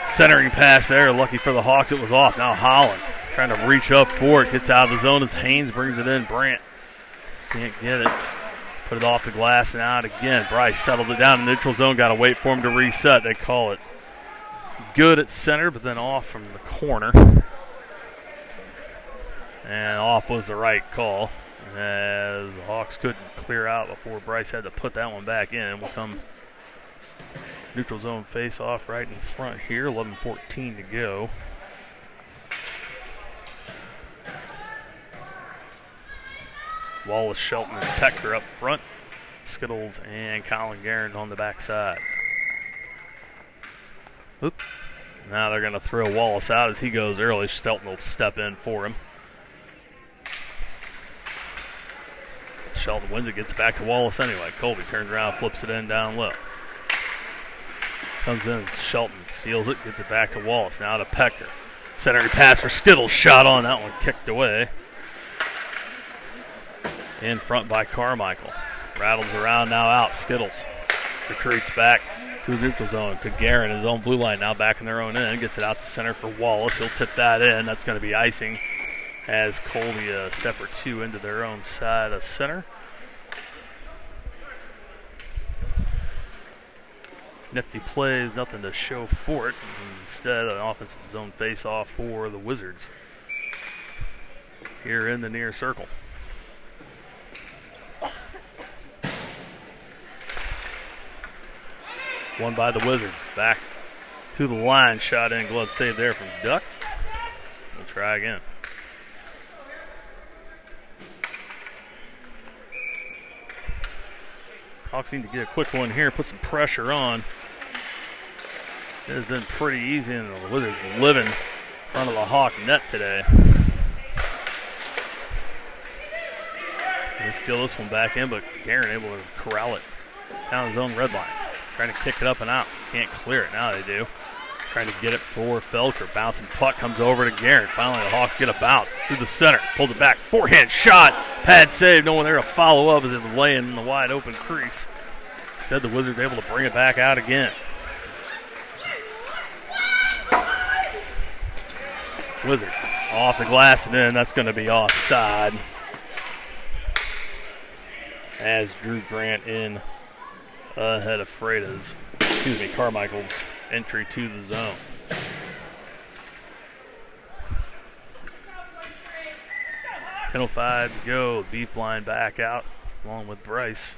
centering pass there. Lucky for the Hawks, it was off. Now Holland trying to reach up for it. Gets out of the zone as Haynes brings it in. Brandt can't get it. Put it off the glass and out again. Bryce settled it down in the neutral zone. Got to wait for him to reset. They call it good at center, but then off from the corner. And off was the right call, as the Hawks couldn't clear out before Bryce had to put that one back in. Will come neutral zone face-off right in front here, 11:14 to go. Wallace, Shelton, and Pecker up front. Skittles and Colin Guerin on the backside. Oop. Now they're going to throw Wallace out as he goes early. Shelton will step in for him. Shelton wins it, gets back to Wallace anyway. Colby turns around, flips it in down low. Comes in, Shelton steals it, gets it back to Wallace. Now to Pecker. Centering pass for Skittles, shot on, that one kicked away. In front by Carmichael. Rattles around, now out. Skittles retreats back to the neutral zone to Guerin, his own blue line, now back in their own end. Gets it out to center for Wallace. He'll tip that in. That's going to be icing as Colby a step or two into their own side of center. Nifty plays, nothing to show for it. Instead, an offensive zone face-off for the Wizards here in the near circle. Won by the Wizards. Back to the line. Shot in, glove save there from Duck. We'll try again. Hawks need to get a quick one here, put some pressure on It has been pretty easy, and the Wizards living in front of the Hawk net today. They steal this one back in, but Guerin able to corral it down his own red line. Trying to kick it up and out. Can't clear it. Now they do. Trying to get it for Felker. Bouncing puck comes over to Guerin. Finally, the Hawks get a bounce through the center. Pulls it back. Forehand shot. Pad save. No one there to follow up as it was laying in the wide open crease. Instead, the Wizards able to bring it back out again. Wizards off the glass and in. That's going to be offside. As Drew Grant in ahead of Carmichael's entry to the zone. .05 to go. Beef line back out along with Bryce.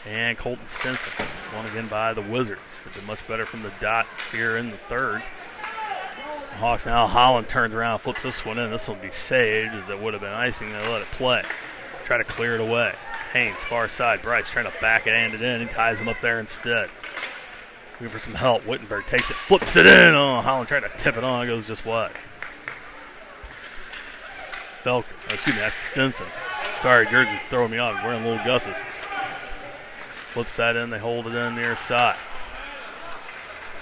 And Colton Stinson. Won again by the Wizards. They did much better from the dot here in the third. Hawks now. Holland turns around, flips this one in. This will be saved as it would have been icing. They let it play. Try to clear it away. Haynes, far side. Bryce trying to back it and it in. He ties him up there instead. Looking for some help. Wittenberg takes it, flips it in. Oh, Holland tried to tip it on. It goes just wide. That's Stinson. Sorry, Jersey's throwing me off. Wearing little gusses. Flips that in. They hold it in near side.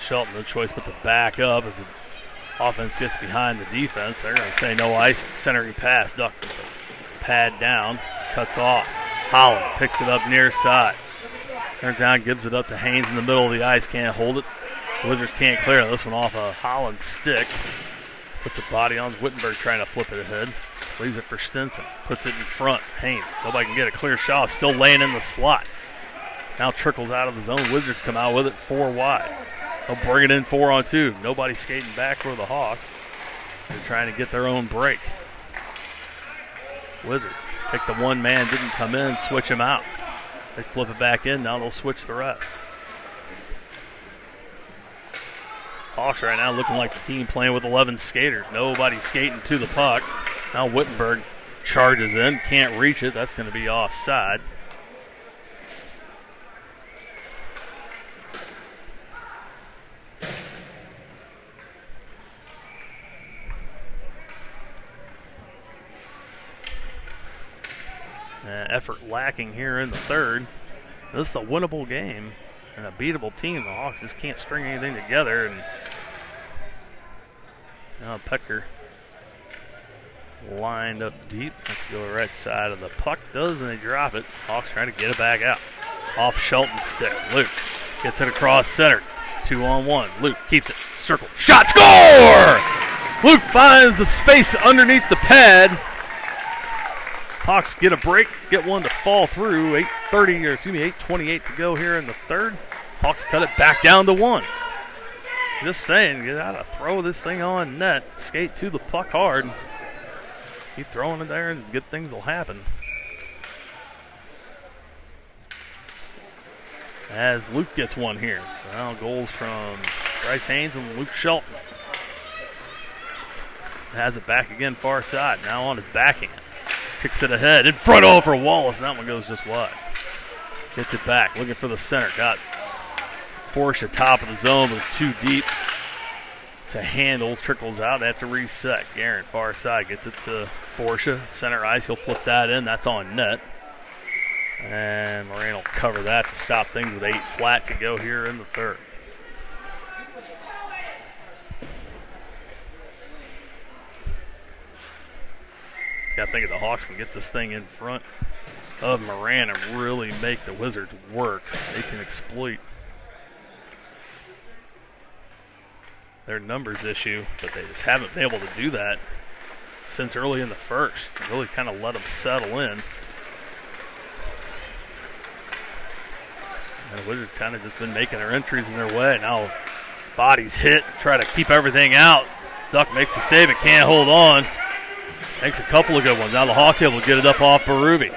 Shelton, no choice but to back up as the offense gets behind the defense. They're going to say no icing. Centering pass. Duck pad down. Cuts off. Holland picks it up near side. Turns down, gives it up to Haynes in the middle of the ice. Can't hold it. The Wizards can't clear this one off a Holland stick. Puts a body on Wittenberg trying to flip it ahead. Leaves it for Stinson. Puts it in front. Haynes. Nobody can get a clear shot. Still laying in the slot. Now trickles out of the zone. Wizards come out with it 4 wide. They'll bring it in 4-on-2. Nobody skating back for the Hawks. They're trying to get their own break. Wizards take the one man, didn't come in, switch him out. They flip it back in. Now they'll switch the rest. Hawks right now looking like the team playing with 11 skaters. Nobody skating to the puck. Now Wittenberg charges in. Can't reach it. That's going to be offside. Effort lacking here in the third. This is a winnable game and a beatable team. The Hawks just can't string anything together. And now Pecker lined up deep. Let's go right side of the puck. Does, and they drop it. Hawks trying to get it back out. Off Shelton's stick. Luke gets it across center. 2-on-1. Luke keeps it. Circle. Shot. Score! Luke finds the space underneath the pad. Hawks get a break, get one to fall through. 8:28 to go here in the third. Hawks cut it back down to 1. Just saying, you gotta throw this thing on net, skate to the puck hard. Keep throwing it there and good things will happen. As Luke gets one here. So now goals from Bryce Haynes and Luke Shelton. Has it back again far side, now on his backhand. Kicks it ahead, in front over Wallace, and that one goes just wide. Gets it back, looking for the center. Got Porsche top of the zone, but it's too deep to handle. Trickles out, they have to reset. Guerin, far side, gets it to Porsche. Center ice, he'll flip that in, that's on net. And Moran will cover that to stop things with 8 flat to go here in the third. I think the Hawks can get this thing in front of Moran and really make the Wizards work. They can exploit their numbers issue, but they just haven't been able to do that since early in the first. Really kind of let them settle in. And the Wizards kind of just been making their entries in their way. Now bodies hit, try to keep everything out. Duck makes the save, it can't hold on. Makes a couple of good ones. Now the Hawks able to get it up off Berube.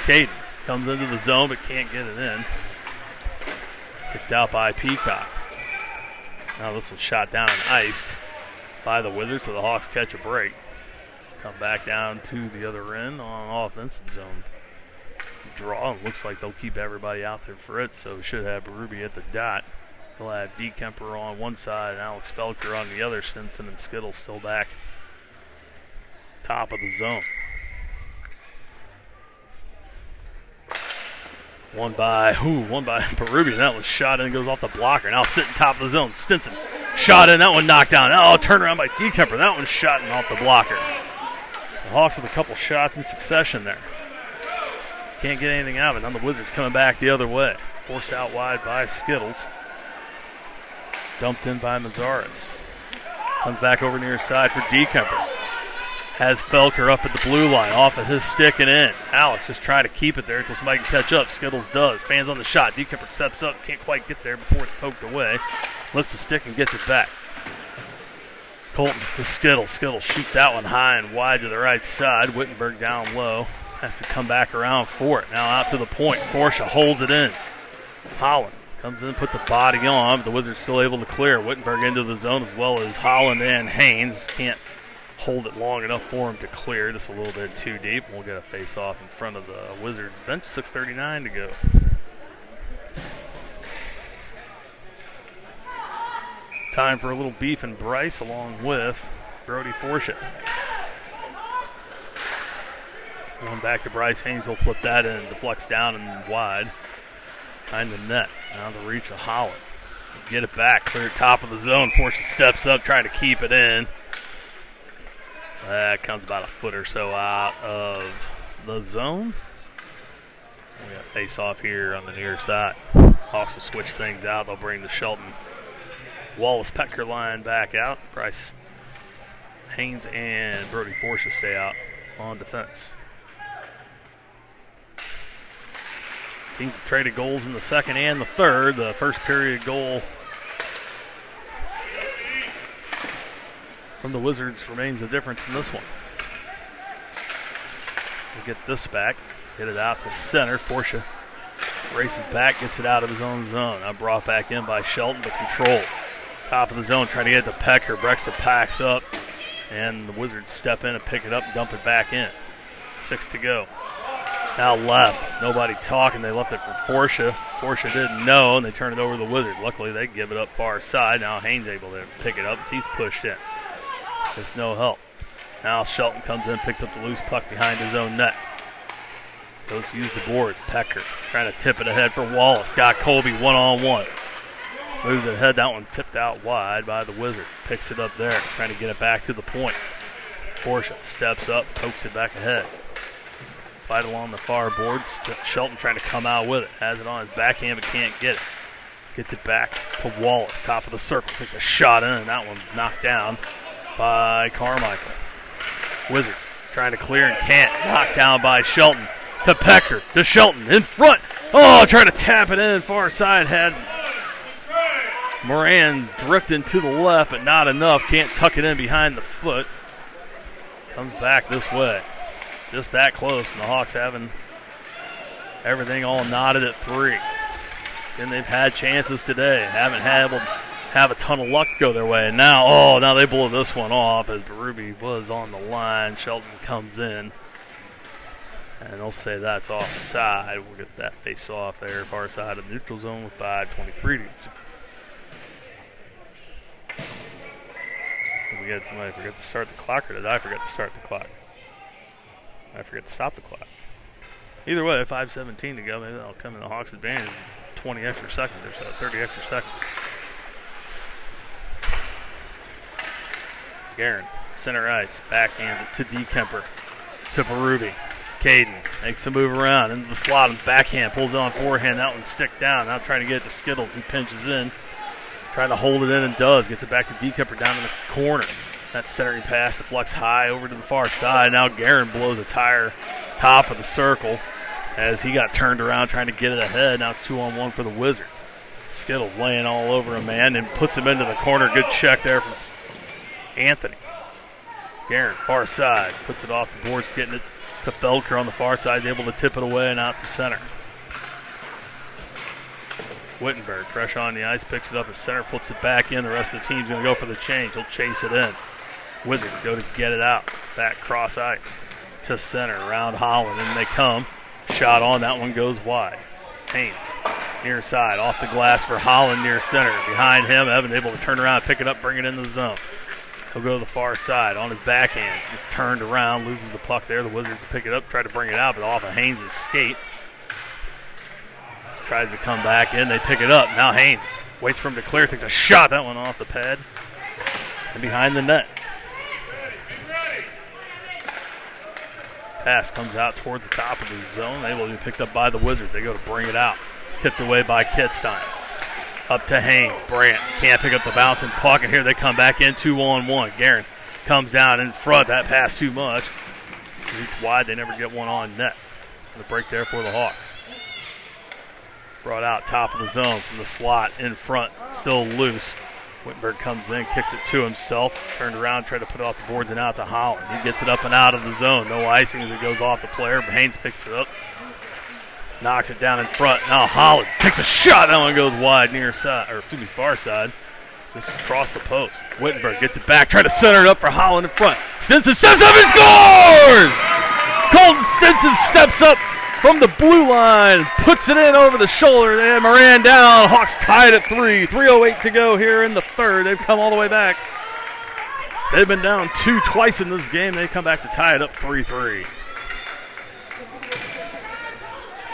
Caden comes into the zone but can't get it in. Kicked out by Peacock. Now this one's shot down and iced by the Wizards, so the Hawks catch a break. Come back down to the other end on offensive zone. Draw, and looks like they'll keep everybody out there for it, so we should have Berube at the dot. They'll have D. Kemper on one side and Alex Felker on the other. Stinson and Skittle still back top of the zone. One by Peruvian. That was shot in and goes off the blocker. Now sitting top of the zone. Stinson shot in. That one knocked down. Oh, turn around by D. Kemper. That one shot in off the blocker. The Hawks with a couple shots in succession there. Can't get anything out of it. Now the Wizards coming back the other way. Forced out wide by Skittles. Dumped in by Mazzares. Comes back over near side for D. Kemper. Has Felker up at the blue line, off at his stick and in. Alex just trying to keep it there until somebody can catch up. Skittles does. Fans on the shot. D. Kemper steps up, can't quite get there before it's poked away. Lifts the stick and gets it back. Colton to Skittles. Skittles shoots that one high and wide to the right side. Wittenberg down low. Has to come back around for it. Now out to the point. Forsha holds it in. Holland comes in, puts a body on, but the Wizards still able to clear. Wittenberg into the zone as well as Holland and Haynes. Can't hold it long enough for him to clear. Just a little bit too deep. We'll get a face-off in front of the Wizards bench. 6:39 to go. Time for a little beef and Bryce along with Brody Forsha. Going back to Bryce. Haynes will flip that in, deflects down and wide behind the net. Now the reach of Holland. Get it back, clear top of the zone. Forsha steps up, trying to keep it in. That comes about a foot or so out of the zone. We got face off here on the near side. Hawks will switch things out. They'll bring the Shelton Wallace-Petker line back out. Bryce Haynes and Brody Forsha stay out on defense. Teams have traded goals in the second and the third. The first period goal from the Wizards remains the difference in this one. We'll get this back. Get it out to center. Forsha races back, gets it out of his own zone. Now brought back in by Shelton, but control. Top of the zone, trying to get it to Petker. Brexton packs up, and the Wizards step in and pick it up and dump it back in. 6 to go. Now left. Nobody talking. They left it for Forsha. Forsha didn't know, and they turn it over to the Wizard. Luckily, they give it up far side. Now Haynes able to pick it up as he's pushed in. It's no help. Now Shelton comes in, picks up the loose puck behind his own net. Goes to use the board. Petker trying to tip it ahead for Wallace. Got Colby one-on-one. Moves it ahead. That one tipped out wide by the Wizard. Picks it up there, trying to get it back to the point. Forsha steps up, pokes it back ahead. Fight along the far boards. Shelton trying to come out with it. Has it on his backhand but can't get it. Gets it back to Wallace, top of the circle. Takes a shot in, and that one knocked down by Carmichael. Wizards trying to clear and can't. Knocked down by Shelton. To Petker. To Shelton. In front. Oh, trying to tap it in. Far side. Had Moran drifting to the left, but not enough. Can't tuck it in behind the foot. Comes back this way. Just that close. And the Hawks having everything all knotted at 3. And they've had chances today. Haven't had able to have a ton of luck go their way. And now they blow this one off as Berube was on the line. Shelton comes in. And they'll say that's offside. We'll get that face off there, far side of the neutral zone with 5:23 to go. We got somebody forget to start the clock, or did I forget to start the clock? I forget to stop the clock. Either way, 5:17 to go. Maybe that'll come in the Hawks' advantage. 20 extra seconds or so, 30 extra seconds. Guerin, center ice, backhands it to D. Kemper, to Berube. Caden makes a move around into the slot and backhand, pulls it on forehand. That one stick down. Now trying to get it to Skittles. He pinches in, trying to hold it in and does. Gets it back to D. Kemper down in the corner. That centering pass deflects high over to the far side. Now Guerin blows a tire top of the circle as he got turned around trying to get it ahead. Now it's 2-on-1 for the Wizards. Skittles laying all over a man and puts him into the corner. Good check there from Anthony. Guerin, far side, puts it off the boards, getting it to Felker on the far side, able to tip it away and out to center. Wittenberg, fresh on the ice, picks it up at center, flips it back in. The rest of the team's going to go for the change. He'll chase it in. Wizards go to get it out. Back cross ice to center, around Holland, and they come. Shot on, that one goes wide. Haynes near side, off the glass for Holland near center. Behind him, Evan able to turn around, pick it up, bring it into the zone. He'll go to the far side on his backhand. Gets turned around, loses the puck there. The Wizards pick it up, try to bring it out, but off of Haynes' skate. Tries to come back in, they pick it up. Now Haynes waits for him to clear, takes a shot. That one off the pad and behind the net. Pass comes out towards the top of the zone. Able to be picked up by the Wizards. They go to bring it out. Tipped away by Kitstein. Up to Haynes. Brandt can't pick up the bouncing puck, and here they come back in 2-on-1. Guerin comes down in front. That pass too much. It's wide. They never get one on net. The break there for the Hawks. Brought out top of the zone from the slot in front. Still loose. Wittenberg comes in, kicks it to himself, turned around, tried to put it off the boards and out to Holland. He gets it up and out of the zone. No icing as it goes off the player, but Haynes picks it up, knocks it down in front. Now Holland takes a shot. That one goes wide near side, or excuse me, far side, just across the post. Wittenberg gets it back, trying to center it up for Holland in front. Stinson steps up and scores! Colton Stinson steps up from the blue line, puts it in over the shoulder. They have Moran down. Hawks tied at 3. 3:08 to go here in the third. They've come all the way back. They've been down 2 twice in this game. They come back to tie it up 3-3.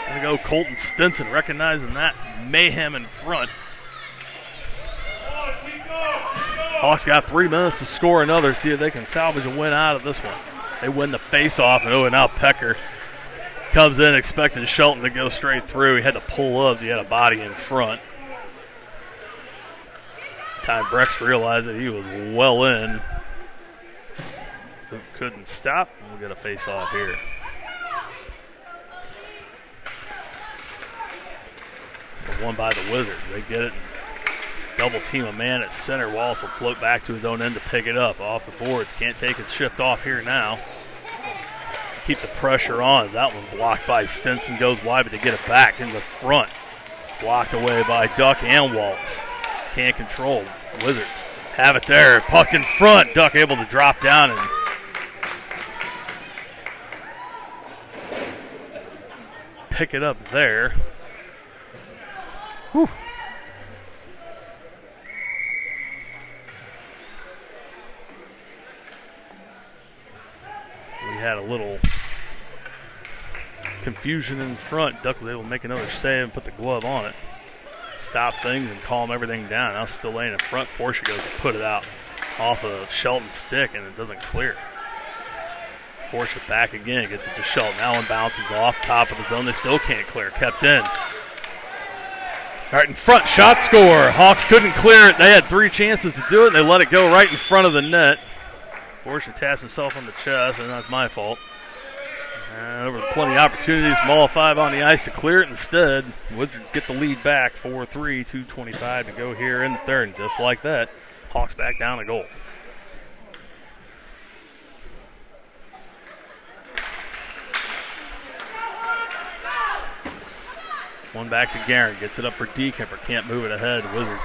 Gonna go Colton Stinson, recognizing that mayhem in front. Hawks got 3 minutes to score another, see if they can salvage a win out of this one. They win the face-off, and now Pecker comes in expecting Shelton to go straight through. He had to pull up. He had a body in front. Time Brex realized that he was well in. Couldn't stop. We'll get a face-off here. So one by the Wizards. They get it. Double team a man at center. Wallace will float back to his own end to pick it up. Off the boards. Can't take it shift off here now. Keep the pressure on. That one blocked by Stinson. Goes wide, but they get it back in the front. Blocked away by Duck and Wallace. Can't control. Wizards have it there. Pucked in front. Duck able to drop down and pick it up there. Whew. We had a little confusion in front. Duck was able to make another save and put the glove on it. Stop things and calm everything down. Now still laying in front. Forsha goes to put it out off of Shelton's stick, and it doesn't clear. Forsha back again, gets it to Shelton. That one bounces off top of the zone. They still can't clear. Kept in. Right in front, shot score. Hawks couldn't clear it. They had 3 chances to do it, and they let it go right in front of the net. Forsha taps himself on the chest, and that's my fault. There were plenty of opportunities from all 5 on the ice to clear it. Instead, Wizards get the lead back, 4-3, 2:25 to go here in the third. And just like that, Hawks back down a goal. One back to Guerin, gets it up for Dekemper, can't move it ahead. Wizards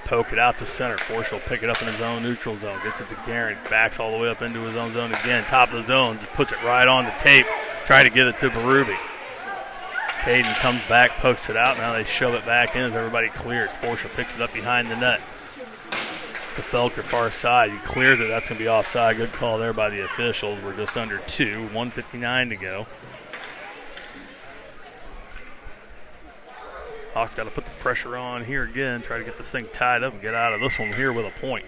poke it out to center. Forsh will pick it up in his own neutral zone. Gets it to Guerin. Backs all the way up into his own zone again. Top of the zone. Just puts it right on the tape. Try to get it to Berube. Caden comes back, pokes it out. Now they shove it back in as everybody clears. Forsh picks it up behind the net. To Felker, far side. He clears it. That's going to be offside. Good call there by the officials. We're just under 2. 1:59 to go. Hawks got to put the pressure on here again, try to get this thing tied up and get out of this one here with a point.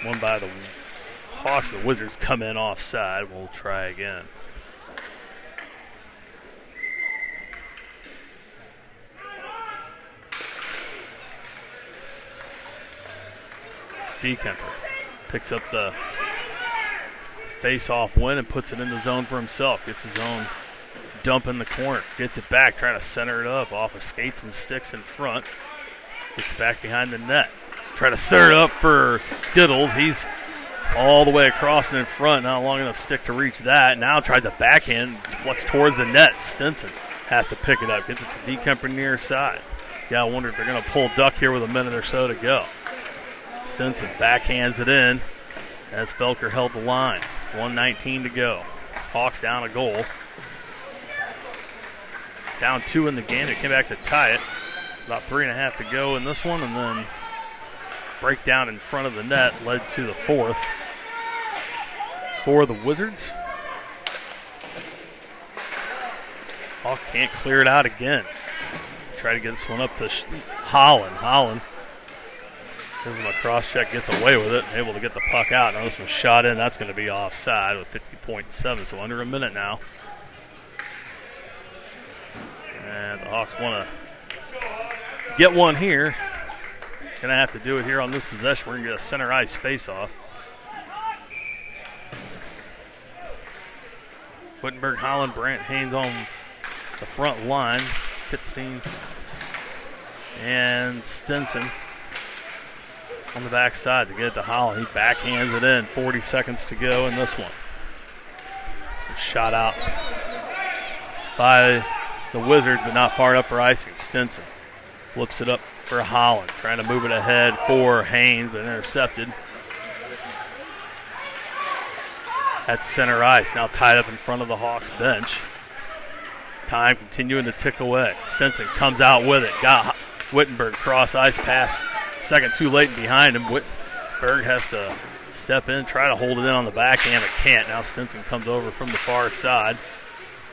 One by the Hawks. The Wizards come in offside. We'll try again. Dekemper picks up the face-off win and puts it in the zone for himself. Gets his own dump in the corner. Gets it back, trying to center it up off of skates and sticks in front. Gets back behind the net. Try to center it up for Skittles. He's all the way across and in front. Not long enough stick to reach that. Now tries a backhand. Deflects towards the net. Stinson has to pick it up. Gets it to Dekemper near side. Yeah, I wonder if they're going to pull Duck here with a minute or so to go. Stinson backhands it in as Felker held the line. 1:19 to go. Hawks down a goal. Down 2 in the game. They came back to tie it. About 3.5 to go in this one, and then breakdown in front of the net led to the fourth for the Wizards. Hawk can't clear it out again. Try to get this one up to Holland. Holland gives him a cross check, gets away with it, able to get the puck out. Now this was shot in. That's going to be offside with 50.7, so under a minute now. And the Hawks want to get one here. Going to have to do it here on this possession. We're going to get a center ice face-off. Wittenberg, Holland, Brant, Haynes on the front line. Kitstein and Stinson on the backside to get it to Holland. He backhands it in. 40 seconds to go in this one. So shot out by the Wizards, but not far enough for icing. Stinson flips it up for Holland, trying to move it ahead for Haynes, but intercepted. That's center ice, now tied up in front of the Hawks bench. Time continuing to tick away. Stinson comes out with it. Got Wittenberg cross ice pass. Second too late and behind him. Wittenberg has to step in, try to hold it in on the backhand, but can't. Now Stinson comes over from the far side,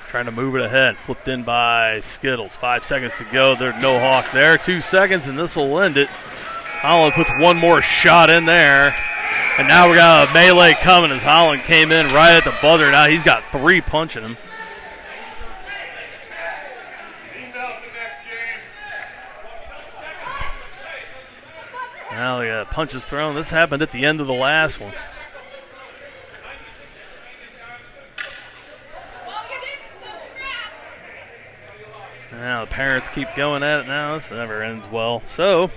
trying to move it ahead. Flipped in by Skittles. 5 seconds to go. There's no Hawk there. 2 seconds, and this will end it. Holland puts one more shot in there. And now we got a melee coming as Holland came in right at the buzzer. Now he's got 3 punching him. Now they got punches thrown. This happened at the end of the last one. Now the parents keep going at it now. This never ends well. So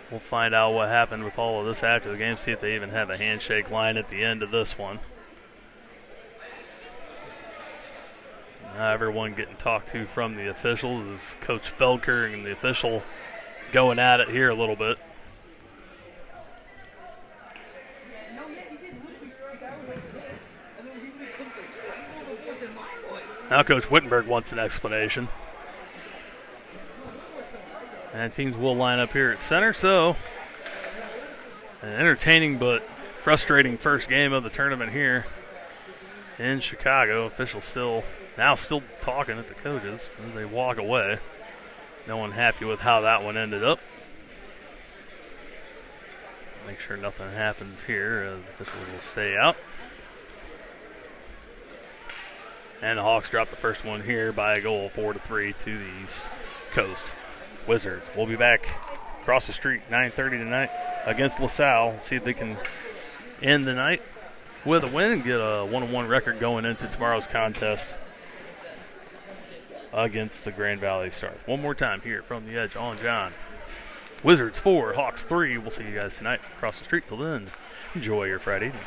we'll find out what happened with all of this after the game. See if they even have a handshake line at the end of this one. Now everyone getting talked to from the officials is Coach Felker and the official going at it here a little bit. Now Coach Wittenberg wants an explanation. And teams will line up here at center, so an entertaining but frustrating first game of the tournament here in Chicago. Officials still talking at the coaches as they walk away. No one happy with how that one ended up. Make sure nothing happens here as officials will stay out. And the Hawks drop the first one here by a goal, 4-3 to the East Coast Wizards. We'll be back across the street, 9:30 tonight against LaSalle. See if they can end the night with a win and get a 1-1 record going into tomorrow's contest against the Grand Valley Stars. One more time here from the Edge on John. Wizards 4, Hawks 3. We'll see you guys tonight across the street. Till then, enjoy your Friday evening.